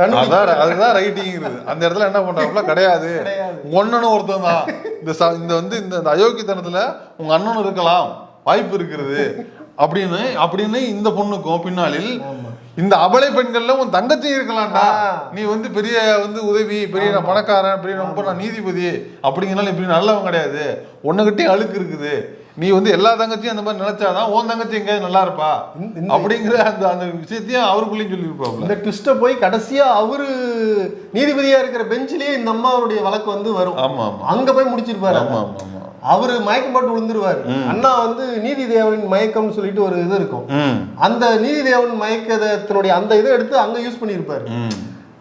அதுதான் ரைட்டிங். அந்த இடத்துல என்ன பண்றாங்களா, கிடையாது ஒன்னனும் ஒருத்தன் தான் இந்த அயோக்கியத்தனத்துல உங்க அண்ணனும் இருக்கலாம், வாய்ப்பு இருக்கிறது அப்படின்னு இந்த பொண்ணுக்கும் பின்னாளில் இந்த அபலை பெண்கள்ல உன் தங்கச்சி இருக்கலாம்டா, நீ வந்து பெரிய வந்து உதவி, பெரிய நான் பணக்காரன், பெரிய ரொம்ப நான் நீதிபதி அப்படிங்கிறனால இப்படி நல்லவன் கிடையாது, உன்னகிட்டே அழுக்கு இருக்குது, நீ வந்து எல்லா தங்கச்சியும் அந்த மாதிரி நினைச்சாதான் உன் தங்கச்சி எங்கேயாவது நல்லா இருப்பா அப்படிங்கிற அந்த விஷயத்தையும் அவருக்குள்ளேயும் சொல்லியிருப்பாங்க. இந்த ட்விஸ்ட போய் கடைசியா அவரு நீதிபதியா இருக்கிற பெஞ்சிலேயே இந்த அம்மாவுடைய வழக்கு வந்து வரும். ஆமா ஆமா, அங்க போய் முடிச்சிருப்பாரு. ஆமா ஆமா, அவரு மயக்கம் போட்டு விழுந்துருவாரு. அண்ணா வந்து நீதி தேவனின் மயக்கம்னு சொல்லிட்டு ஒரு இது இருக்கும், அந்த நீதி தேவன் மயக்கத்தினுடைய அந்த இதை எடுத்து அங்க யூஸ் பண்ணியிருப்பாரு.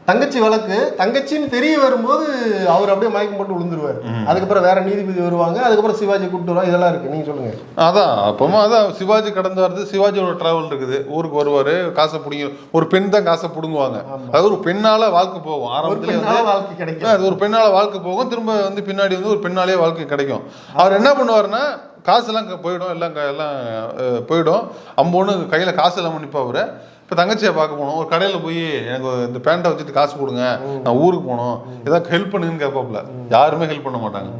தங்கச்சி வழக்கு தங்கச்சின்னு தெரிய வரும்போது அவர் அப்படியே மயக்கம் போட்டு விழுந்துருவாரு. அதுக்கப்புறம் வேற நீதிபதி வருவாங்க, அதுக்கப்புறம் சிவாஜி கூப்பிட்டு வருவாங்க. இதெல்லாம் இருக்கு, நீங்க சொல்லுங்க. அதான் சிவாஜி கடந்து வருது, சிவாஜியோட டிராவல் இருக்குது, ஊருக்கு வருவாரு, காசை பிடிங்க, ஒரு பெண் தான் காசை பிடுங்குவாங்க, அது ஒரு பெண்ணால வாழ்க்கை போகும், ஆரம்பத்துல வாழ்க்கை கிடைக்கும், அது ஒரு பெண்ணால வாழ்க்கை போகும், திரும்ப வந்து பின்னாடி வந்து ஒரு பெண்ணாலே வாழ்க்கை கிடைக்கும். அவர் என்ன பண்ணுவாருன்னா காசெல்லாம் போயிடும், எல்லாம் போயிடும், அம்போன்னு கையில காசு எல்லாம் நிற்பா. அவரு இப்போ தங்கச்சியை பார்க்க போனோம், ஒரு கடையில் போய் எனக்கு இந்த பேண்ட்டை வச்சுட்டு காசு கொடுங்க, நான் ஊருக்கு போனோம், ஏதாவது ஹெல்ப் பண்ணுங்கன்னு கேட்பாப்புல, யாருமே ஹெல்ப் பண்ண மாட்டாங்க.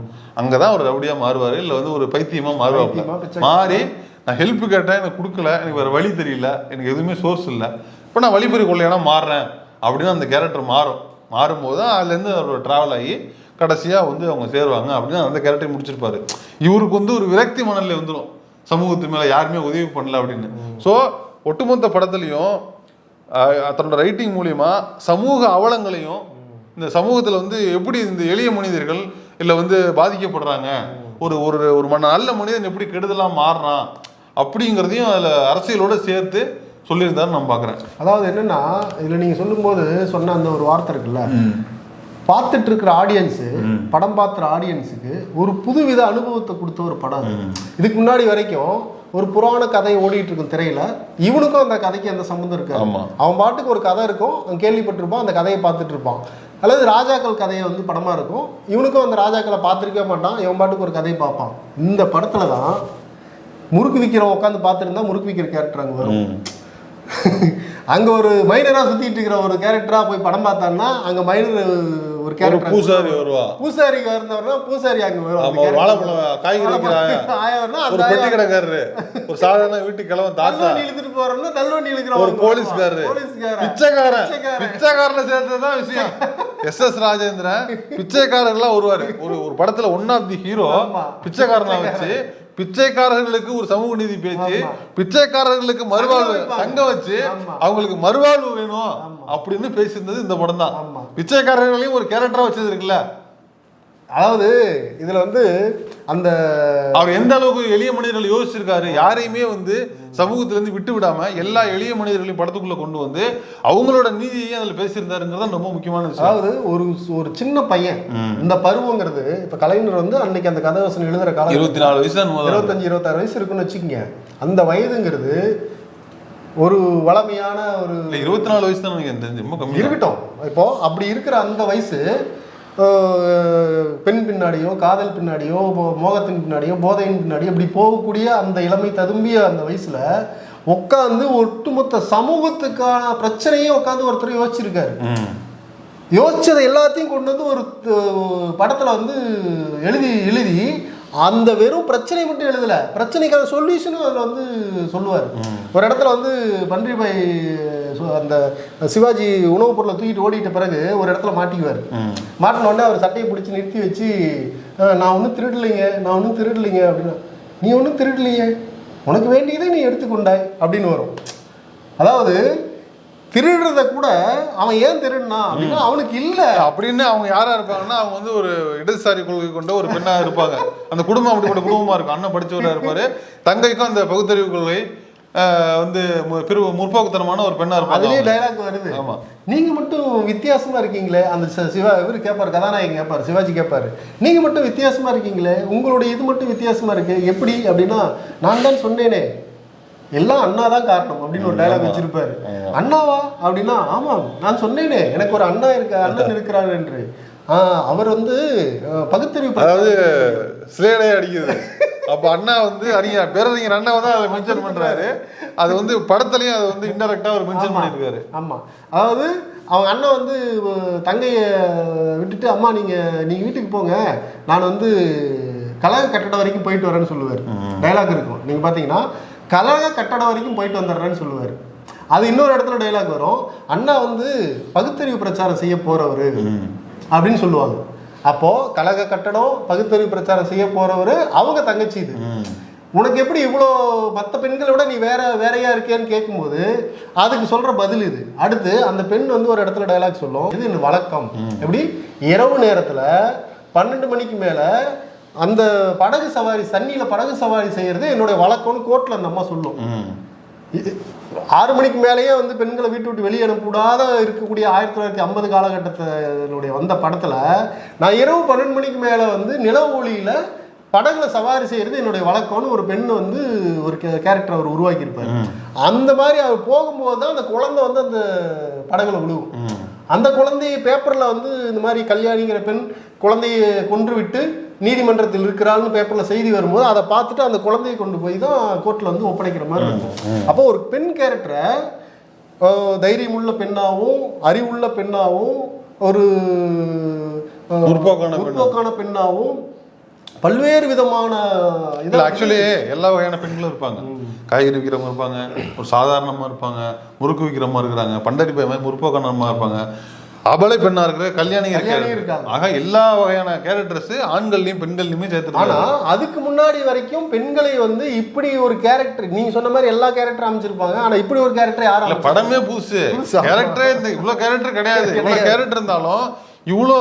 அங்கே தான் ஒரு ரவுடியாக மாறுவார், இல்லை வந்து ஒரு பைத்தியமாக மாறுவாப்புல. மாறி நான் ஹெல்ப் கேட்டேன், எனக்கு கொடுக்கல, எனக்கு வேறு வழி தெரியல, எனக்கு எதுவுமே சோர்ஸ் இல்லை, இப்போ நான் வழிபறி கொள்ளையானா மாறுறேன் அப்படின்னு அந்த கேரக்டர் மாறும்போது தான் அதுலேருந்து அவரோட ட்ராவல் ஆகி கடைசியாக வந்து அவங்க சேருவாங்க அப்படின்னு அந்த கேரக்டரை முடிச்சிருப்பாரு. இவருக்கு வந்து ஒரு விரக்தி மனநிலை வந்துடும், சமூகத்து மேலே யாருமே உதவி பண்ணல அப்படின்னு. ஸோ ஒட்டுமொத்த படத்துலையும் தன்னோட ரைட்டிங் மூலியமா சமூக அவலங்களையும், இந்த சமூகத்தில் வந்து எப்படி இந்த எளிய மனிதர்கள் இல்லை வந்து பாதிக்கப்படுறாங்க, ஒரு ஒரு நல்ல மனிதன் எப்படி கெடுதலாக மாறுறான் அப்படிங்கிறதையும் அதில் அரசியலோட சேர்த்து சொல்லியிருந்தாரு நான் பார்க்குறேன். அதாவது என்னன்னா, இதில் நீங்கள் சொல்லும்போது சொன்ன அந்த ஒரு வார்த்தை இருக்குல்ல, பார்த்துட்டு இருக்கிற ஆடியன்ஸு, படம் பார்த்துற ஆடியன்ஸுக்கு ஒரு புதுவித அனுபவத்தை கொடுத்த ஒரு படம். இதுக்கு முன்னாடி வரைக்கும் ஒரு புராண கதை ஓடிட்டு இருக்கும் திரையில, இவனுக்கும் அந்த கதைக்கு அந்த சம்மந்தம் இருக்கு. அவன் பாட்டுக்கு ஒரு கதை இருக்கும், அவன் கேள்விப்பட்டிருப்பான், அந்த கதையை பார்த்துட்டு இருப்பான். அல்லது ராஜாக்கள் கதையை வந்து படமா இருக்கும், இவனுக்கும் அந்த ராஜாக்களை பார்த்துருக்கவே மாட்டான், இவன் பாட்டுக்கு ஒரு கதையை பார்ப்பான். இந்த படத்துல தான் முறுக்கு விற்கிறவன் உட்காந்து பார்த்துருந்தா முறுக்கு விற்கிற கேரக்டர் அங்கே வரும். அங்க ஒரு மைனரா சுத்திட்டு இருக்கிற ஒரு கேரக்டரா போய் படம் பார்த்தான்னா அங்க மைனர் ஒரு கேரக்டர் பூசாரி வருவா, பூசாரி வரணும்னா பூசாரி அங்க வரும். வாழைப்பழம் காய்கறி ஒரு பெட்டி கடைக்காரரு, ஒரு சாதாரண வீட்டுக்கு கிளம்ப தாத்தா இழுத்துட்டு போறோம்னா தள்ளுவண்டி இழுக்கிற ஒரு போலீஸ்காரரு, பிச்சைக்காரனை சேர்த்ததுதான் விஷயம். எஸ் ராஜேந்திரன் பிச்சைக்காரர்கள்லாம் வருவாரு. ஒரு படத்துல ஒன் ஆஃப் தி ஹீரோ பிச்சைக்காரனா வச்சு பிச்சைக்காரர்களுக்கு ஒரு சமூக நீதி பேச்சு, பிச்சைக்காரர்களுக்கு மறுவாழ்வு தங்க வச்சு அவங்களுக்கு மறுவாழ்வு வேணும் அப்படின்னு பேசியிருந்தது இந்த படம் தான். பிச்சைக்காரர்களையும் ஒரு கேரக்டரா வச்சது இருக்குல்ல. அதாவது இதுல வந்து அந்த அவர் எந்த அளவுக்கு எளிய மனிதர்கள் யோசிச்சிருக்காரு, யாரையுமே வந்து சமூகத்திலிருந்து விட்டு விடாம எல்லா எளிய மனிதர்களையும் படத்துக்குள்ள கொண்டு வந்து அவங்களோட நீதியையும் அதுல பேசியிருந்தாருங்கிறது ரொம்ப முக்கியமான விஷயம். அதாவது ஒரு சின்ன பையன், இந்த பருவங்கிறது இப்ப கலைஞர் வந்து அன்னைக்கு அந்த கதைவசனம் எழுதுற காலம் 24 வயசு, 25-26 வயசு இருக்குன்னு வச்சுக்கோங்க. அந்த வயதுங்கிறது ஒரு வளமையான ஒரு 24 வயசு தான் ரொம்ப கம்மி இருக்கட்டும். இப்போ அப்படி இருக்கிற அந்த வயசு பெண் பின்னாடியோ காதல் பின்னாடியோ மோகத்தின் பின்னாடியோ போதையின் பின்னாடியோ இப்படி போகக்கூடிய அந்த இளமை ததும்பிய அந்த வயசுல உட்காந்து ஒட்டுமொத்த சமூகத்துக்கான பிரச்சனையும் உட்காந்து ஒருத்தர் யோசிச்சிருக்காரு. யோசிச்சதை எல்லாத்தையும் கொண்டு வந்து ஒரு படத்துல வந்து எழுதி அந்த வெறும் பிரச்சனை மட்டும் எழுதல, பிரச்சனைக்கான சொல்யூஷனும் அதில் வந்து சொல்லுவார். ஒரு இடத்துல வந்து பன்றிபாய் அந்த சிவாஜி உணவுப் பொருளை தூக்கிட்டு ஓடிட்ட பிறகு ஒரு இடத்துல மாட்டிக்குவார். மாட்டின உடனே அவர் சட்டையை பிடிச்சி நிறுத்தி வச்சு, நான் ஒன்றும் திருடலைங்க அப்படின்னா, நீ ஒன்றும் திருடலையே, உனக்கு வேண்டியதை நீ எடுத்துக்கொண்டாய் அப்படின்னு வரும். அதாவது திருடுறத கூட அவன் ஏன் திருடுனா அப்படின்னா அவனுக்கு இல்ல அப்படின்னு அவங்க யாரா இருப்பாங்கன்னா அவங்க வந்து ஒரு இடதுசாரி கொள்கை கொண்ட ஒரு பெண்ணா இருப்பாங்க. அந்த குடும்பம் அப்படிப்பட்ட குடும்பமா இருக்கும். அண்ணன் படிச்சவரா இருப்பாரு, தங்கைக்கும் அந்த பகுத்தறிவு கொள்கை, வந்து முற்போக்குத்தனமான ஒரு பெண்ணா இருப்பாங்க. அதுலயே டைலாக் வருது. ஆமா, நீங்க மட்டும் வித்தியாசமா இருக்கீங்களே, அந்த சிவா இவர் கேட்பாரு, கதாநாயகன் கேட்பாரு, சிவாஜி கேட்பாரு, நீங்க மட்டும் வித்தியாசமா இருக்கீங்களே, உங்களுடைய இது மட்டும் வித்தியாசமா இருக்கு எப்படி அப்படின்னா, நான் தான் சொன்னேனே எல்லாம் அண்ணா தான் காரணம் அப்படின்னு ஒரு டைலாக் வச்சிருப்பாரு. அண்ணாவா அப்படின்னா, ஆமாம் நான் சொன்னேனே எனக்கு ஒரு அண்ணா அண்ணன் இருக்கிறார் என்று. அவர் வந்து பகுத்தறிவு, அதாவது சிலேடை அடிக்குது. அப்ப அண்ணா வந்து அறிஞர் பேரறிஞர் அண்ணாவை தான் அதை மென்ஷன் பண்றாரு. அது வந்து படத்துலயும் அதை வந்து இன்டெரக்டா அவர் மென்ஷன் பண்ணிருக்காரு. ஆமா, அதாவது அவங்க அண்ணன் வந்து தங்கையை விட்டுட்டு, அம்மா நீங்க வீட்டுக்கு போங்க, நான் வந்து கழக கட்டடம் வரைக்கும் போயிட்டு வரேன்னு சொல்லுவார். டைலாக் இருக்கும், நீங்க பாத்தீங்கன்னா கழக கட்டடம் வரைக்கும் போயிட்டு வந்துடுறேன்னு சொல்லுவார். அது இன்னொரு இடத்துல டைலாக் வரும், அண்ணா வந்து பகுத்தறிவு பிரச்சாரம் செய்ய போறவரு அப்படின்னு சொல்லுவாங்க. அப்போ கழக கட்டடம் பகுத்தறிவு பிரச்சாரம் செய்ய போறவரு அவங்க தங்கச்சி. இது உனக்கு எப்படி இவ்வளோ மற்ற பெண்களை விட நீ வேறையா இருக்கேன்னு கேட்கும்போது அதுக்கு சொல்ற பதில் இது. அடுத்து அந்த பெண் வந்து ஒரு இடத்துல டைலாக் சொல்லும், இது இந்த வழக்கம், எப்படி இரவு நேரத்துல 12 மணிக்கு மேல அந்த படகு சவாரி, சன்னியில படகு சவாரி செய்யறது என்னுடைய வழக்கம்னு கோர்ட்ல அந்த அம்மா சொல்லும். 6 மணிக்கு மேலேயே வந்து பெண்களை வீட்டு விட்டு வெளியே அனுப்பக்கூடாத இருக்கக்கூடிய 1950 காலகட்டத்தினுடைய வந்த படத்துல நான் இரவு 12 மணிக்கு மேல வந்து நிலவு ஒளியில படகுல சவாரி செய்யறது என்னுடைய வழக்கம்னு ஒரு பெண் வந்து ஒரு கேரக்டர் அவர் உருவாக்கி இருப்பாரு. அந்த மாதிரி அவர் போகும்போது தான் அந்த குழந்தை வந்து அந்த படகுல விழுவும். அந்த குழந்தைய பேப்பர்ல வந்து இந்த மாதிரி கல்யாணிங்கிற பெண் குழந்தைய கொன்று விட்டு நீதிமன்றத்தில் இருக்கிறாள்னு பேப்பர்ல செய்தி வரும்போது அதை பார்த்துட்டு அந்த குழந்தையை கொண்டு போய் தான் கோர்ட்ல வந்து ஒப்படைக்கிற மாதிரி இருக்கும். அப்போ ஒரு பெண் கேரக்டரை தைரியமுள்ள பெண்ணாகவும் அறிவுள்ள பெண்ணாகவும் ஒரு முற்போக்கான பெண்ணாகவும் பல்வேறு விதமான இதில் ஆக்சுவலி எல்லா வகையான பெண்களும் இருப்பாங்க. காய்கறி விற்கிறவங்க இருப்பாங்க, ஒரு சாதாரணமாக இருப்பாங்க, முறுக்கு விற்கிறவங்க இருக்கிறாங்க, பண்டரி பை மாதிரி முற்போக்கானமாக இருப்பாங்க, அபலை பெண்ணா இருக்கிற கல்யாணி இருக்காங்க. ஆக எல்லா வகையான கேரக்டர்ஸ் ஆண்கள்லையும் பெண்கள்லையுமே சேர்த்து. ஆனா அதுக்கு முன்னாடி வரைக்கும் பெண்களை வந்து இப்படி ஒரு கேரக்டர், நீங்க சொன்ன மாதிரி எல்லா கேரக்டர் அமைச்சிருப்பாங்க, ஆனா இப்படி ஒரு கேரக்டர் யாரும் படமே புதுசு கேரக்டரே இந்த இவ்வளவு கேரக்டர் கிடையாது. இவ்வளவு கேரக்டர் இருந்தாலும் இவ்வளோ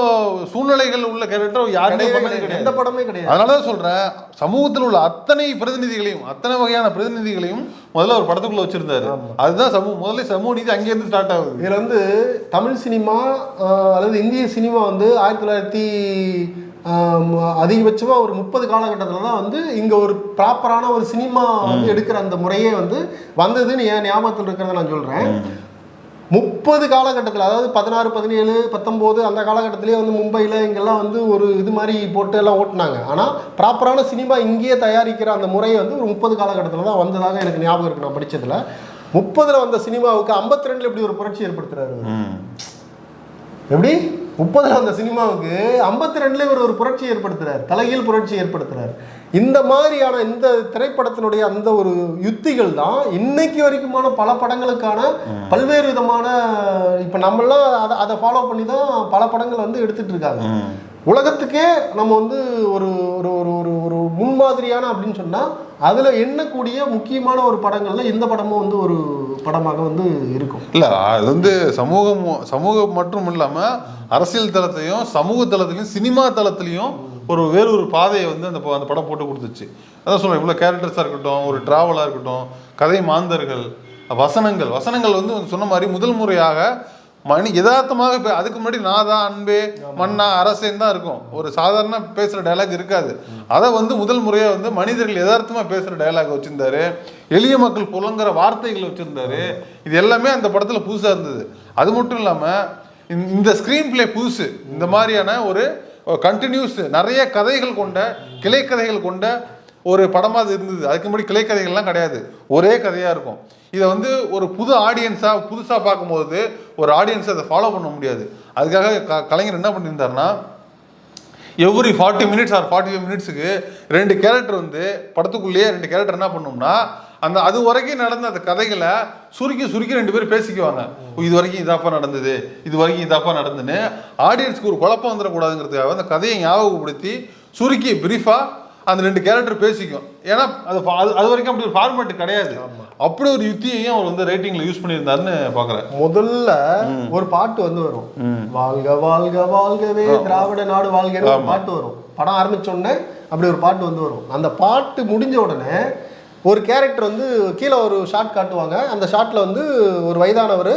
சூழ்நிலைகள் உள்ள கேரக்டர் யாருமே எந்த படமே கிடையாது. அதனாலதான் சொல்றேன், சமூகத்தில் உள்ள அத்தனை பிரதிநிதிகளையும் அத்தனை வகையான பிரதிநிதிகளையும் முதல்ல ஒரு படத்துக்குள்ள வச்சிருந்தாரு. அதுதான் முதல்ல சமூக நீதி அங்கேருந்து ஸ்டார்ட் ஆகுது. இதுல வந்து தமிழ் சினிமா அல்லது இந்திய சினிமா வந்து 1900 அதிகபட்சமா ஒரு 30 காலகட்டத்துல தான் வந்து இங்க ஒரு ப்ராப்பரான ஒரு சினிமா வந்து எடுக்கிற அந்த முறையே வந்து வந்ததுன்னு என் ஞாபகத்தில் இருக்கிறத நான் சொல்றேன். 30 காலகட்டத்தில், அதாவது 16, 17, 19 அந்த காலகட்டத்திலேயே வந்து மும்பையில் இங்கெல்லாம் வந்து ஒரு இது மாதிரி போட்டு எல்லாம் ஓட்டினாங்க. ஆனால் ப்ராப்பரான சினிமா இங்கேயே தயாரிக்கிற அந்த முறையை வந்து ஒரு 30 காலகட்டத்தில் தான் வந்ததாக எனக்கு ஞாபகம் இருக்குது. நான் படித்ததில் 30 வந்த சினிமாவுக்கு 52 இப்படி ஒரு புரட்சி ஏற்படுத்துறாரு. எப்படி 30 வந்த சினிமாவுக்கு 52 இவர் ஒரு புரட்சி ஏற்படுத்துறாரு, தலைகீழ் புரட்சி ஏற்படுத்துறாரு. இந்த மாதிரியான இந்த திரைப்படத்தினுடைய அந்த ஒரு யுத்திகள் தான் இன்னைக்கு வரைக்குமான பல படங்களுக்கான பல்வேறு விதமான, இப்ப நம்மளாம் அதை ஃபாலோ பண்ணி தான் பல படங்கள் வந்து எடுத்துட்டு இருக்காங்க. உலகத்துக்கே நம்ம வந்து ஒரு ஒரு ஒரு ஒரு ஒரு முன்மாதிரியான அப்படின்னு சொன்னா அதுல எண்ணக்கூடிய முக்கியமான ஒரு படங்கள்ல இந்த படமும் வந்து ஒரு படமாக வந்து இருக்கும். இல்ல அது வந்து சமூகம் மட்டும் இல்லாம அரசியல் தளத்தையும் சமூக தளத்திலையும் சினிமா தளத்திலையும் வேறு ஒரு பாதையை வந்து அந்த படம் போட்டு கொடுத்துச்சு. அதான் சொல்றேன், இவ்வளவு கேரக்டர்ஸா இருக்கட்டும், ஒரு டிராவலா இருக்கட்டும், கதை மாந்தர்கள், வசனங்கள் வந்து சொன்ன மாதிரி முதல் முறையாக யதார்த்தமாக, அதுக்கு முன்னாடி நான் தான் அன்பே மன்னா அரசேன்னு தான் இருக்கும், ஒரு சாதாரண பேசுற டயலாக் இருக்காது. அதை வந்து முதல் முறையா வந்து மனிதர்கள் யதார்த்தமா பேசுற டயலாக் வச்சிருந்தாரு, எளிய மக்கள் புலங்குற வார்த்தைகள் வச்சிருந்தாரு. இது எல்லாமே அந்த படத்துல புதுசா இருந்தது. அது மட்டும் இல்லாம இந்த ஸ்கிரீன் பிளே புதுசு, இந்த மாதிரியான ஒரு கண்டினியூஸ் நிறைய கதைகள் கொண்ட கிளை கதைகள் கொண்ட ஒரு படமா அது இருந்தது. அதுக்கு முன்னாடி கிளை கதைகள்லாம் கிடையாது, ஒரே கதையா இருக்கும். இதை வந்து ஒரு புது ஆடியன்ஸா புதுசா பார்க்கும்போது ஒரு ஆடியன்ஸ் அதை ஃபாலோ பண்ண முடியாது. அதுக்காக கலைஞர் என்ன பண்ணியிருந்தாருன்னா, எவ்ரி 40 மினிட்ஸ் ஆர் 45 மினிட்ஸுக்கு 2 கேரக்டர் வந்து படத்துக்குள்ளேயே 2 கேரக்டர் என்ன பண்ணோம்னா அது வரைக்கும் நடந்த அந்த கதைகளை சுருக்கி 2 பேரும் பேசிக்குவாங்க. இது வரைக்கும் இதாப்பா நடந்தது, இது வரைக்கும் இதாப்பா நடந்துன்னு ஆடியன்ஸ்க்கு ஒரு குழப்பம் வந்துடக்கூடாதுங்கிறதுக்காக அந்த கதையை ஞாபகப்படுத்தி சுருக்கி பிரீஃபா அந்த 2 கேரக்டர் பேசிக்கும். ஏன்னா அது வரைக்கும் அப்படி ஒரு ஃபார்மேட் கிடையாது. அப்படி ஒரு யுத்தியையும் அவர் வந்து ரைட்டிங்ல யூஸ் பண்ணியிருந்தாருன்னு பாக்குறேன். முதல்ல ஒரு பாட்டு வந்து வரும், வாழ்க வாழ்க வாழ்கவே திராவிட நாடு வாழ்க பாட்டு வரும். படம் ஆரம்பிச்ச உடனே அப்படி ஒரு பாட்டு வந்து வரும். அந்த பாட்டு முடிஞ்ச உடனே ஒரு கேரக்டர் வந்து கீழே ஒரு ஷாட் காட்டுவாங்க. அந்த ஷாட்டில் வந்து ஒரு வயதானவர்,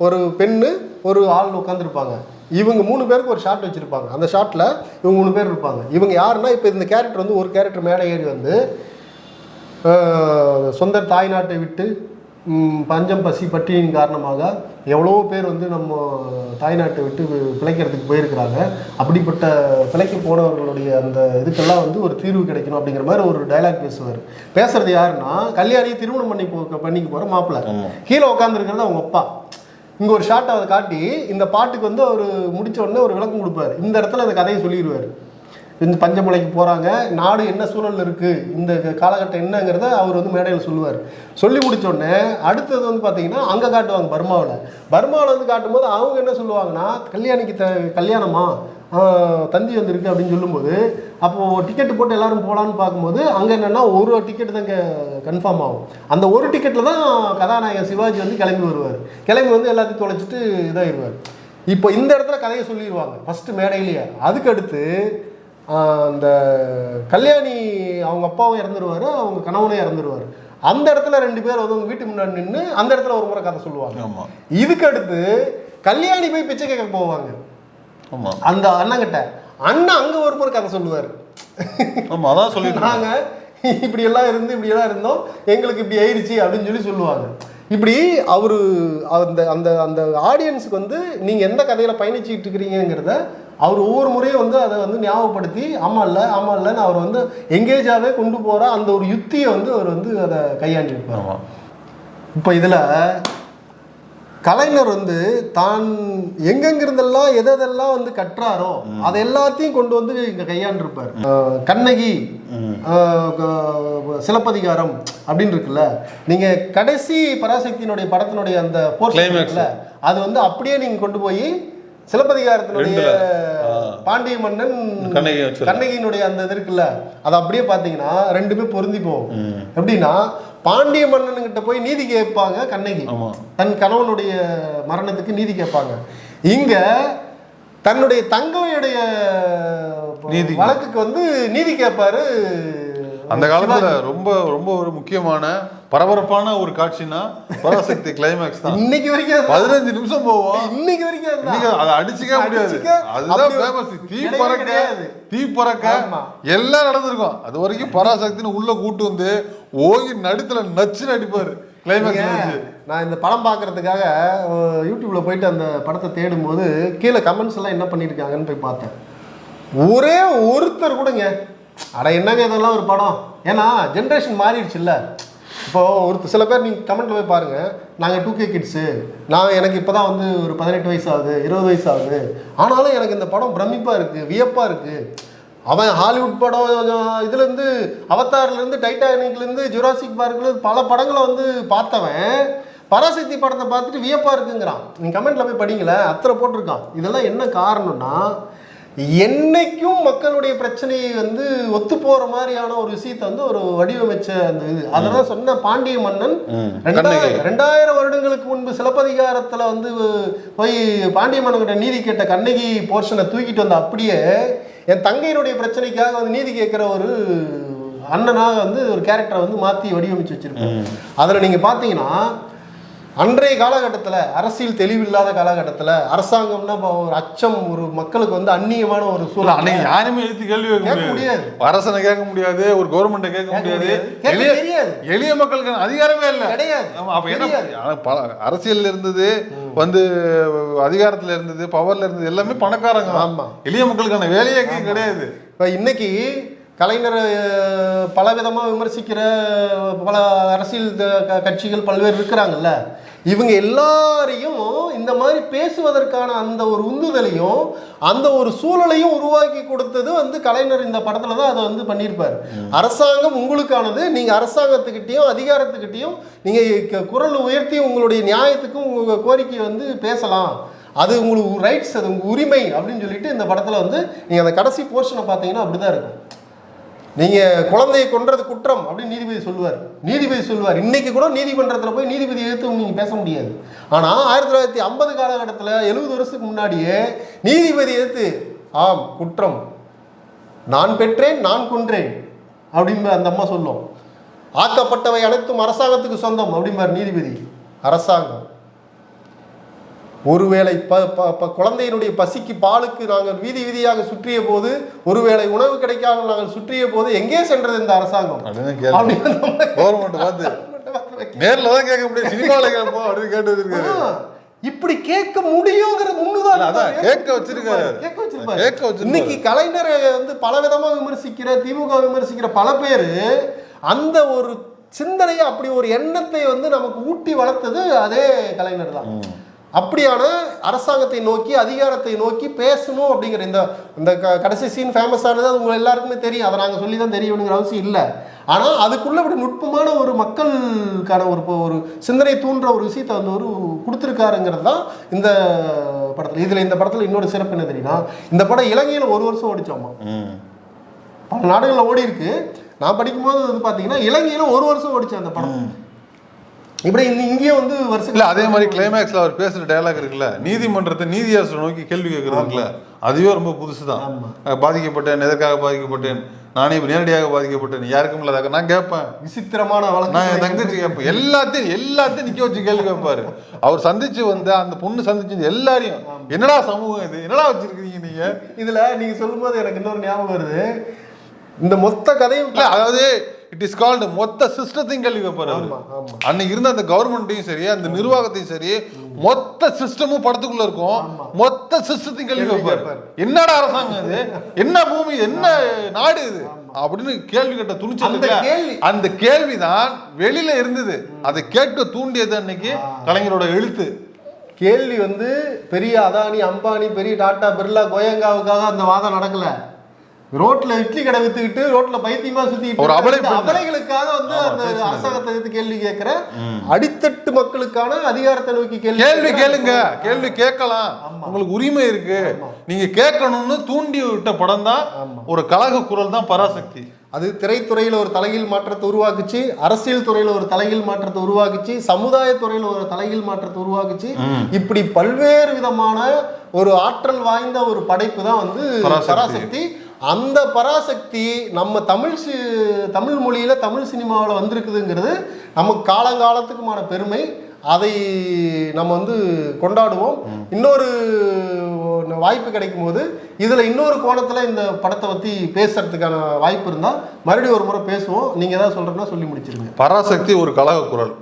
ஒரு பெண்ணு, ஒரு ஆள் உட்காந்துருப்பாங்க. இவங்க 3 பேருக்கு ஒரு ஷாட் வச்சுருப்பாங்க. அந்த ஷாட்டில் இவங்க 3 பேர் இருப்பாங்க. இவங்க யாருன்னா, இப்போ இந்த கேரக்டர் வந்து ஒரு கேரக்டர் மேடை ஏறி வந்து சொந்த தாய்நாட்டை விட்டு பஞ்சம் பசி பட்டியின் காரணமாக எவ்வளோ பேர் வந்து நம்ம தாய்நாட்டை விட்டு பிழைக்கிறதுக்கு போயிருக்கிறாங்க. அப்படிப்பட்ட பிழைக்க போனவர்களுடைய அந்த இதுக்கெல்லாம் வந்து ஒரு தீர்வு கிடைக்கணும் அப்படிங்கிற மாதிரி ஒரு டைலாக் பேசுவார். பேசுறது யாருன்னா, கல்யாணியை திருமணம் பண்ணிக்க போகிற மாப்பிள்ளை. கீழே உட்காந்துருக்கிறது அவங்க அப்பா. இங்கே ஒரு ஷாட்டை அதை காட்டி இந்த பாட்டுக்கு வந்து அவர் முடித்த உடனே ஒரு விளக்கம் கொடுப்பார். இந்த இடத்துல அந்த கதையை சொல்லிடுவார். இந்த பஞ்சமலைக்கு போகிறாங்க, நாடு என்ன சூழல் இருக்குது, இந்த காலகட்டம் என்னங்கிறத அவர் வந்து மேடையில் சொல்லுவார். சொல்லி முடித்தோடனே அடுத்தது வந்து பார்த்திங்கன்னா அங்கே காட்டுவாங்க பர்மாவில் வந்து காட்டும்போது அவங்க என்ன சொல்லுவாங்கன்னா, கல்யாணிக்கு கல்யாணமா தந்தி வந்திருக்கு அப்படின்னு சொல்லும்போது, அப்போது டிக்கெட்டு போட்டு எல்லோரும் போகலான்னு பார்க்கும்போது அங்கே என்னென்னா ஒரு டிக்கெட்டு தான் கன்ஃபார்ம் ஆகும். அந்த ஒரு டிக்கெட்டில் தான் கதாநாயகன் சிவாஜி வந்து கிளம்பி வருவார். கிளம்பி வந்து எல்லாத்தையும் தொலைச்சிட்டு இதாகிடுவார். இப்போ இந்த இடத்துல கதையை சொல்லிடுவாங்க ஃபஸ்ட்டு மேடையிலேயே. அதுக்கடுத்து அந்த கல்யாணி அவங்க அப்பாவும் இறந்துருவார், அவங்க கணவனும் இறந்துருவார். அந்த இடத்துல 2 பேர் வந்து அவங்க வீட்டுக்கு முன்னாடி நின்று அந்த இடத்துல ஒரு முறை கதை சொல்லுவாங்க. இதுக்கு அடுத்து கல்யாணி போய் பிச்சை கேட்க போவாங்க அந்த அண்ணங்கிட்ட. அண்ணன் அங்கே ஒரு முறை கதை சொல்லுவார். அதான் சொல்லிட்டு நாங்கள் இப்படியெல்லாம் இருந்தோம், எங்களுக்கு இப்படி ஆயிடுச்சு அப்படின்னு சொல்லுவாங்க. இப்படி அவர் அந்த அந்த அந்த ஆடியன்ஸுக்கு வந்து நீங்கள் எந்த கதையில் பயணிச்சுக்கிட்டு இருக்கிறீங்கிறத அவர் ஒவ்வொரு முறையும் வந்து அதை வந்து ஞாபகப்படுத்தி ஆமாம் இல்லைன்னு அவர் வந்து எங்கேஜாகவே கொண்டு போகிற அந்த ஒரு யுத்தியை வந்து அவர் வந்து அதை கையாண்டிருப்பார். இப்போ இதில் கலைஞர் வந்து தான் எங்கெங்கிருந்தெல்லாம் எதெல்லாம் வந்து கற்றாரோ அதை எல்லாத்தையும் கொண்டு வந்து இங்கே கையாண்டிருப்பார். கண்ணகி, சிலப்பதிகாரம் அப்படின்னு இருக்குல்ல, நீங்கள் கடைசி பராசக்தியினுடைய படத்தினுடைய அந்த போர்ஷன்ல அது வந்து அப்படியே நீங்கள் கொண்டு போய் சிலப்பதிகாரத்தினுடைய பாண்டிய மன்னன் கண்ணகியினுடைய அந்த இது இருக்குல்ல, அதை அப்படியே பார்த்தீங்கன்னா ரெண்டுமே பொருந்தி போகும். எப்படின்னா, பாண்டிய மன்னன்கிட்ட போய் நீதி கேட்பாங்க கண்ணகி, தன் கணவனுடைய மரணத்துக்கு நீதி கேட்பாங்க. இங்க தன்னுடைய தங்கையுடைய வழக்குக்கு வந்து நீதி கேட்பாரு. அந்த காலத்துல ரொம்ப ரொம்ப ஒரு முக்கியமான பரபரப்பான ஒரு காட்சினா பராசக்தி கிளைமேக்ஸ் தான். இன்னைக்கு வரைக்கும் 15 நிமிஷம் போவோம். இன்னைக்கு வரைக்கும் அதை அடிச்சுக்க முடியாது. அதுதான் ஃபேமஸ். தீ பறக்க எல்லாம் நடந்திருக்கும். அது வரைக்கும் பராசக்தின்னு உள்ள கூட்டு வந்து ஓகி நடுத்துல நச்சு நடிப்பாரு கிளைமேக்ஸ். நான் இந்த படம் பார்க்கறதுக்காக யூடியூப்ல போயிட்டு அந்த படத்தை தேடும் போது கீழே கமெண்ட்ஸ் எல்லாம் என்ன பண்ணியிருக்காங்கன்னு போய் பார்த்தேன். ஒரே ஒருத்தர் கூடங்க அட என்னங்க இதெல்லாம் ஒரு படம், ஏன்னா ஜென்ரேஷன் மாறிடுச்சுல்ல. இப்போது சில பேர் நீங்கள் கமெண்ட்டில் போய் பாருங்கள், நாங்கள் 2K கிட்ஸு, எனக்கு இப்போ தான் வந்து ஒரு 18 வயசு ஆகுது, 20 வயசு ஆகுது, ஆனாலும் எனக்கு இந்த படம் பிரமிப்பாக இருக்குது, வியப்பாக இருக்குது. அவன் ஹாலிவுட் படம் இதுலேருந்து அவதார்லேருந்து டைட்டானிக்லேருந்து ஜுராசிக் பார்க்லேருந்து பல படங்களை வந்து பார்த்தவன் பராசக்தி படத்தை பார்த்துட்டு வியப்பாக இருக்குங்கிறான். நீங்கள் கமெண்ட்டில் போய் படிங்களேன், அத்தனை போட்டிருக்கான். இதெல்லாம் என்ன காரணம்னா, என்னைக்கும் மக்களுடைய பிரச்சனையை வந்து ஒத்து போற மாதிரியான ஒரு விஷயத்தை வந்து ஒரு வடிவமைச்ச அந்த இது. அதெல்லாம் சொன்ன பாண்டிய மன்னன் 2000 வருடங்களுக்கு முன்பு சிலப்பதிகாரத்துல வந்து போய் பாண்டிய மன்னன்கிட்ட நீதி கேட்ட கண்ணகி போர்ஷனை தூக்கிட்டு வந்த அப்படியே என் தங்கையினுடைய பிரச்சனைக்காக வந்து நீதி கேட்கிற ஒரு அண்ணனாக வந்து ஒரு கேரக்டரை வந்து மாற்றி வடிவமைச்சு வச்சிருக்கேன். அதில் நீங்கள் பார்த்தீங்கன்னா, அன்றைய காலகட்டத்தில் அரசியல் தெளிவில்லாத காலகட்டத்தில் அரசாங்கம்னா ஒரு அச்சம், ஒரு மக்களுக்கு வந்து அந்நியமான ஒரு சூழல். அன்னைக்கு யாருமே எழுத்து கேள்வி கேட்க முடியாது, அரசனை கேட்க முடியாது, ஒரு கவர்மெண்ட்டை கேட்க முடியாது, எளிய மக்களுக்கு அதிகாரமே இல்லை, கிடையாது. அப்ப என்ன அரசியல் இருந்தது, வந்து அதிகாரத்தில் இருந்தது, பவர்ல இருந்தது, எல்லாமே பணக்காரங்க. ஆமா, எளிய மக்களுக்கான வேலையே கிடையாது. இப்போ இன்னைக்கு கலைஞர் பலவிதமாக விமர்சிக்கிற பல அரசியல் கட்சிகள் பல்வேறு இருக்கிறாங்கல்ல, இவங்க எல்லாரையும் இந்த மாதிரி பேசுவதற்கான அந்த ஒரு உந்துதலையும் அந்த ஒரு சூழலையும் உருவாக்கி கொடுத்தது வந்து கலைஞர் இந்த படத்துல தான் அதை வந்து பண்ணியிருப்பார். அரசாங்கம் உங்களுக்கானது, நீங்க அரசாங்கத்துக்கிட்டையும் அதிகாரத்துக்கிட்டையும் நீங்க குரல் உயர்த்தி உங்களுடைய நியாயத்துக்கும் உங்க கோரிக்கையை வந்து பேசலாம், அது உங்களுக்கு ரைட்ஸ், அது உங்க உரிமை அப்படின்னு சொல்லிட்டு இந்த படத்துல வந்து நீங்க அந்த கடைசி போர்ஷனை பார்த்தீங்கன்னா அப்படிதான் இருக்கும். நீங்கள் குழந்தையை கொன்றது குற்றம் அப்படின்னு நீதிபதி சொல்லுவார். இன்னைக்கு கூட நீதிமன்றத்தில் போய் நீதிபதி எதிர்த்து நீங்கள் பேச முடியாது. ஆனால் 1950 காலகட்டத்தில் 70 வருஷத்துக்கு முன்னாடியே நீதிபதி எதிர்த்து ஆம் குற்றம், நான் பெற்றேன் நான் கொன்றேன் அப்படின்னு அந்த அம்மா சொல்லும். ஆக்கப்பட்டவை அனைத்தும் அரசாங்கத்துக்கு சொந்தம் அப்படிம்பார் நீதிபதி. அரசாங்கம் ஒருவேளை குழந்தையினுடைய பசிக்கு பாலுக்கு நாங்கள் வீதி வீதியாக சுற்றிய போது, ஒருவேளை உணவு கிடைக்காமல் நாங்கள் சுற்றிய போது எங்கே சென்றது இந்த அரசாங்கம்? இப்படி கேட்க முடியுங்கிறது இன்னைக்கு கலைஞரை வந்து பல விதமா விமர்சிக்கிற திமுக விமர்சிக்கிற பல பேரு அந்த ஒரு சிந்தனையை, அப்படி ஒரு எண்ணத்தை வந்து நமக்கு ஊட்டி வளர்த்தது அதே கலைஞர் தான். அப்படியான அரசாங்கத்தை நோக்கி, அதிகாரத்தை நோக்கி பேசணும் அப்படிங்கிற இந்த கடைசி சீன் ஃபேமஸ் ஆனது அது உங்க எல்லாருக்குமே தெரியும். அதை நாங்கள் சொல்லி தான் தெரியணுங்கிற அவசியம் இல்லை. ஆனால் அதுக்குள்ள இப்படி நுட்பமான ஒரு மக்களுக்கான ஒரு சிந்தனை தூண்டுற ஒரு விஷயத்தை வந்து ஒரு கொடுத்துருக்காருங்கிறது தான் இந்த படத்தில். இதில் இந்த படத்தில் இன்னொரு சிறப்பு என்ன தெரியுமா, இந்த படம் இலங்கையில் 1 வருஷம் ஓடிச்சோமா. பல நாடுகளில் ஓடி இருக்கு. நான் படிக்கும்போது வந்து பார்த்தீங்கன்னா இலங்கையில் 1 வருஷம் ஓடிச்சு அந்த படம். இப்படி இங்கேயே வந்து வருஷம் அதே மாதிரி கிளைமேக்ஸ்ல அவர் பேசுற டயலாக் இருக்குல்ல, நீதிமன்றத்தை நீதியரசரை நோக்கி கேள்வி கேட்கறாருல, அதுவே ரொம்ப புதுசுதான். பாதிக்கப்பட்டேன், எதற்காக பாதிக்கப்பட்டேன், நானே நேரடியாக பாதிக்கப்பட்டேன், யாருக்கும் இல்லாத நான் கேட்பேன். விசித்திரமான வழக்கு. நான் என் தங்கச்சி கேட்பேன். எல்லாத்தையும் நிக்க வச்சு கேள்வி கேட்பாரு. அவர் சந்திச்சு வந்த அந்த பொண்ணு சந்திச்சு எல்லாரையும், என்னடா சமூகம் இது, என்னடா வச்சிருக்கீங்க நீங்க? இதுல நீங்க சொல்லும் போது எனக்கு இன்னொரு ஞாபகம் வருது. இந்த மொத்த கதையும் அதாவது இட் இஸ் கால்டு மொத்த சிஸ்டத்தையும் கேள்வி வைப்பாரு. அன்னைக்கு இருந்த அந்த கவர்மெண்ட்டையும் சரி, அந்த நிர்வாகத்தையும் சரி, மொத்த சிஸ்டமும் படத்துக்குள்ள இருக்கும். மொத்த சிஸ்டத்தையும் கேள்வி வைப்பாரு. என்னடா அரசாங்கம் இது, என்ன பூமி, என்ன நாடு இது அப்படின்னு கேள்வி கேட்ட துணிச்சல். அந்த கேள்விதான் வெளியில இருந்தது. அதை கேட்க தூண்டியது அன்னைக்கு கலைஞரோட எழுத்து. கேள்வி வந்து பெரிய அதானி, அம்பானி, பெரிய டாடா, பிர்லா, கோயங்காவுக்காக அந்த வாதம் நடக்கல. ரோட்ல இட்லி கடை வித்துக்கிட்டு ரோட்ல பைத்தியமா சுத்திட்டு ஒரு அபலைகளுக்காக வந்து அந்த அரசாங்கத்தை எடுத்து கேள்வி கேட்கிற அடித்தட்டு மக்களுக்கான அதிகாரத்தை நோக்கி கேள்வி கேளுங்க, கேள்வி கேட்கலாம், உங்களுக்கு உரிமை இருக்கு, நீங்க கேட்கணும்னு தூண்டி விட்ட படம் தான், ஒரு கழக குரல் தான் பராசக்தி. அது திரைத்துறையில ஒரு தலைகீழ் மாற்றத்தை உருவாக்குச்சு, அரசியல் துறையில ஒரு தலைகீழ் மாற்றத்தை உருவாக்குச்சு, சமுதாய துறையில ஒரு தலைகீழ் மாற்றத்தை உருவாக்குச்சு. இப்படி பல்வேறு விதமான ஒரு ஆற்றல் வாய்ந்த ஒரு படைப்பு தான் வந்து பராசக்தி. அந்த பராசக்தி நம்ம தமிழ் மொழியில தமிழ் சினிமாவில் வந்திருக்குதுங்கிறது நமக்கு காலங்காலத்துக்குமான பெருமை. அதை நம்ம வந்து கொண்டாடுவோம். இன்னொரு வாய்ப்பு கிடைக்கும் போது இதுல இன்னொரு கோணத்துல இந்த படத்தை பத்தி பேசுறதுக்கான வாய்ப்பு இருந்தா மறுபடியும் ஒரு முறை பேசுவோம். நீங்க ஏதாவது சொல்றதுன்னா சொல்லி முடிச்சிருங்க. பராசக்தி ஒரு கழக குரல்.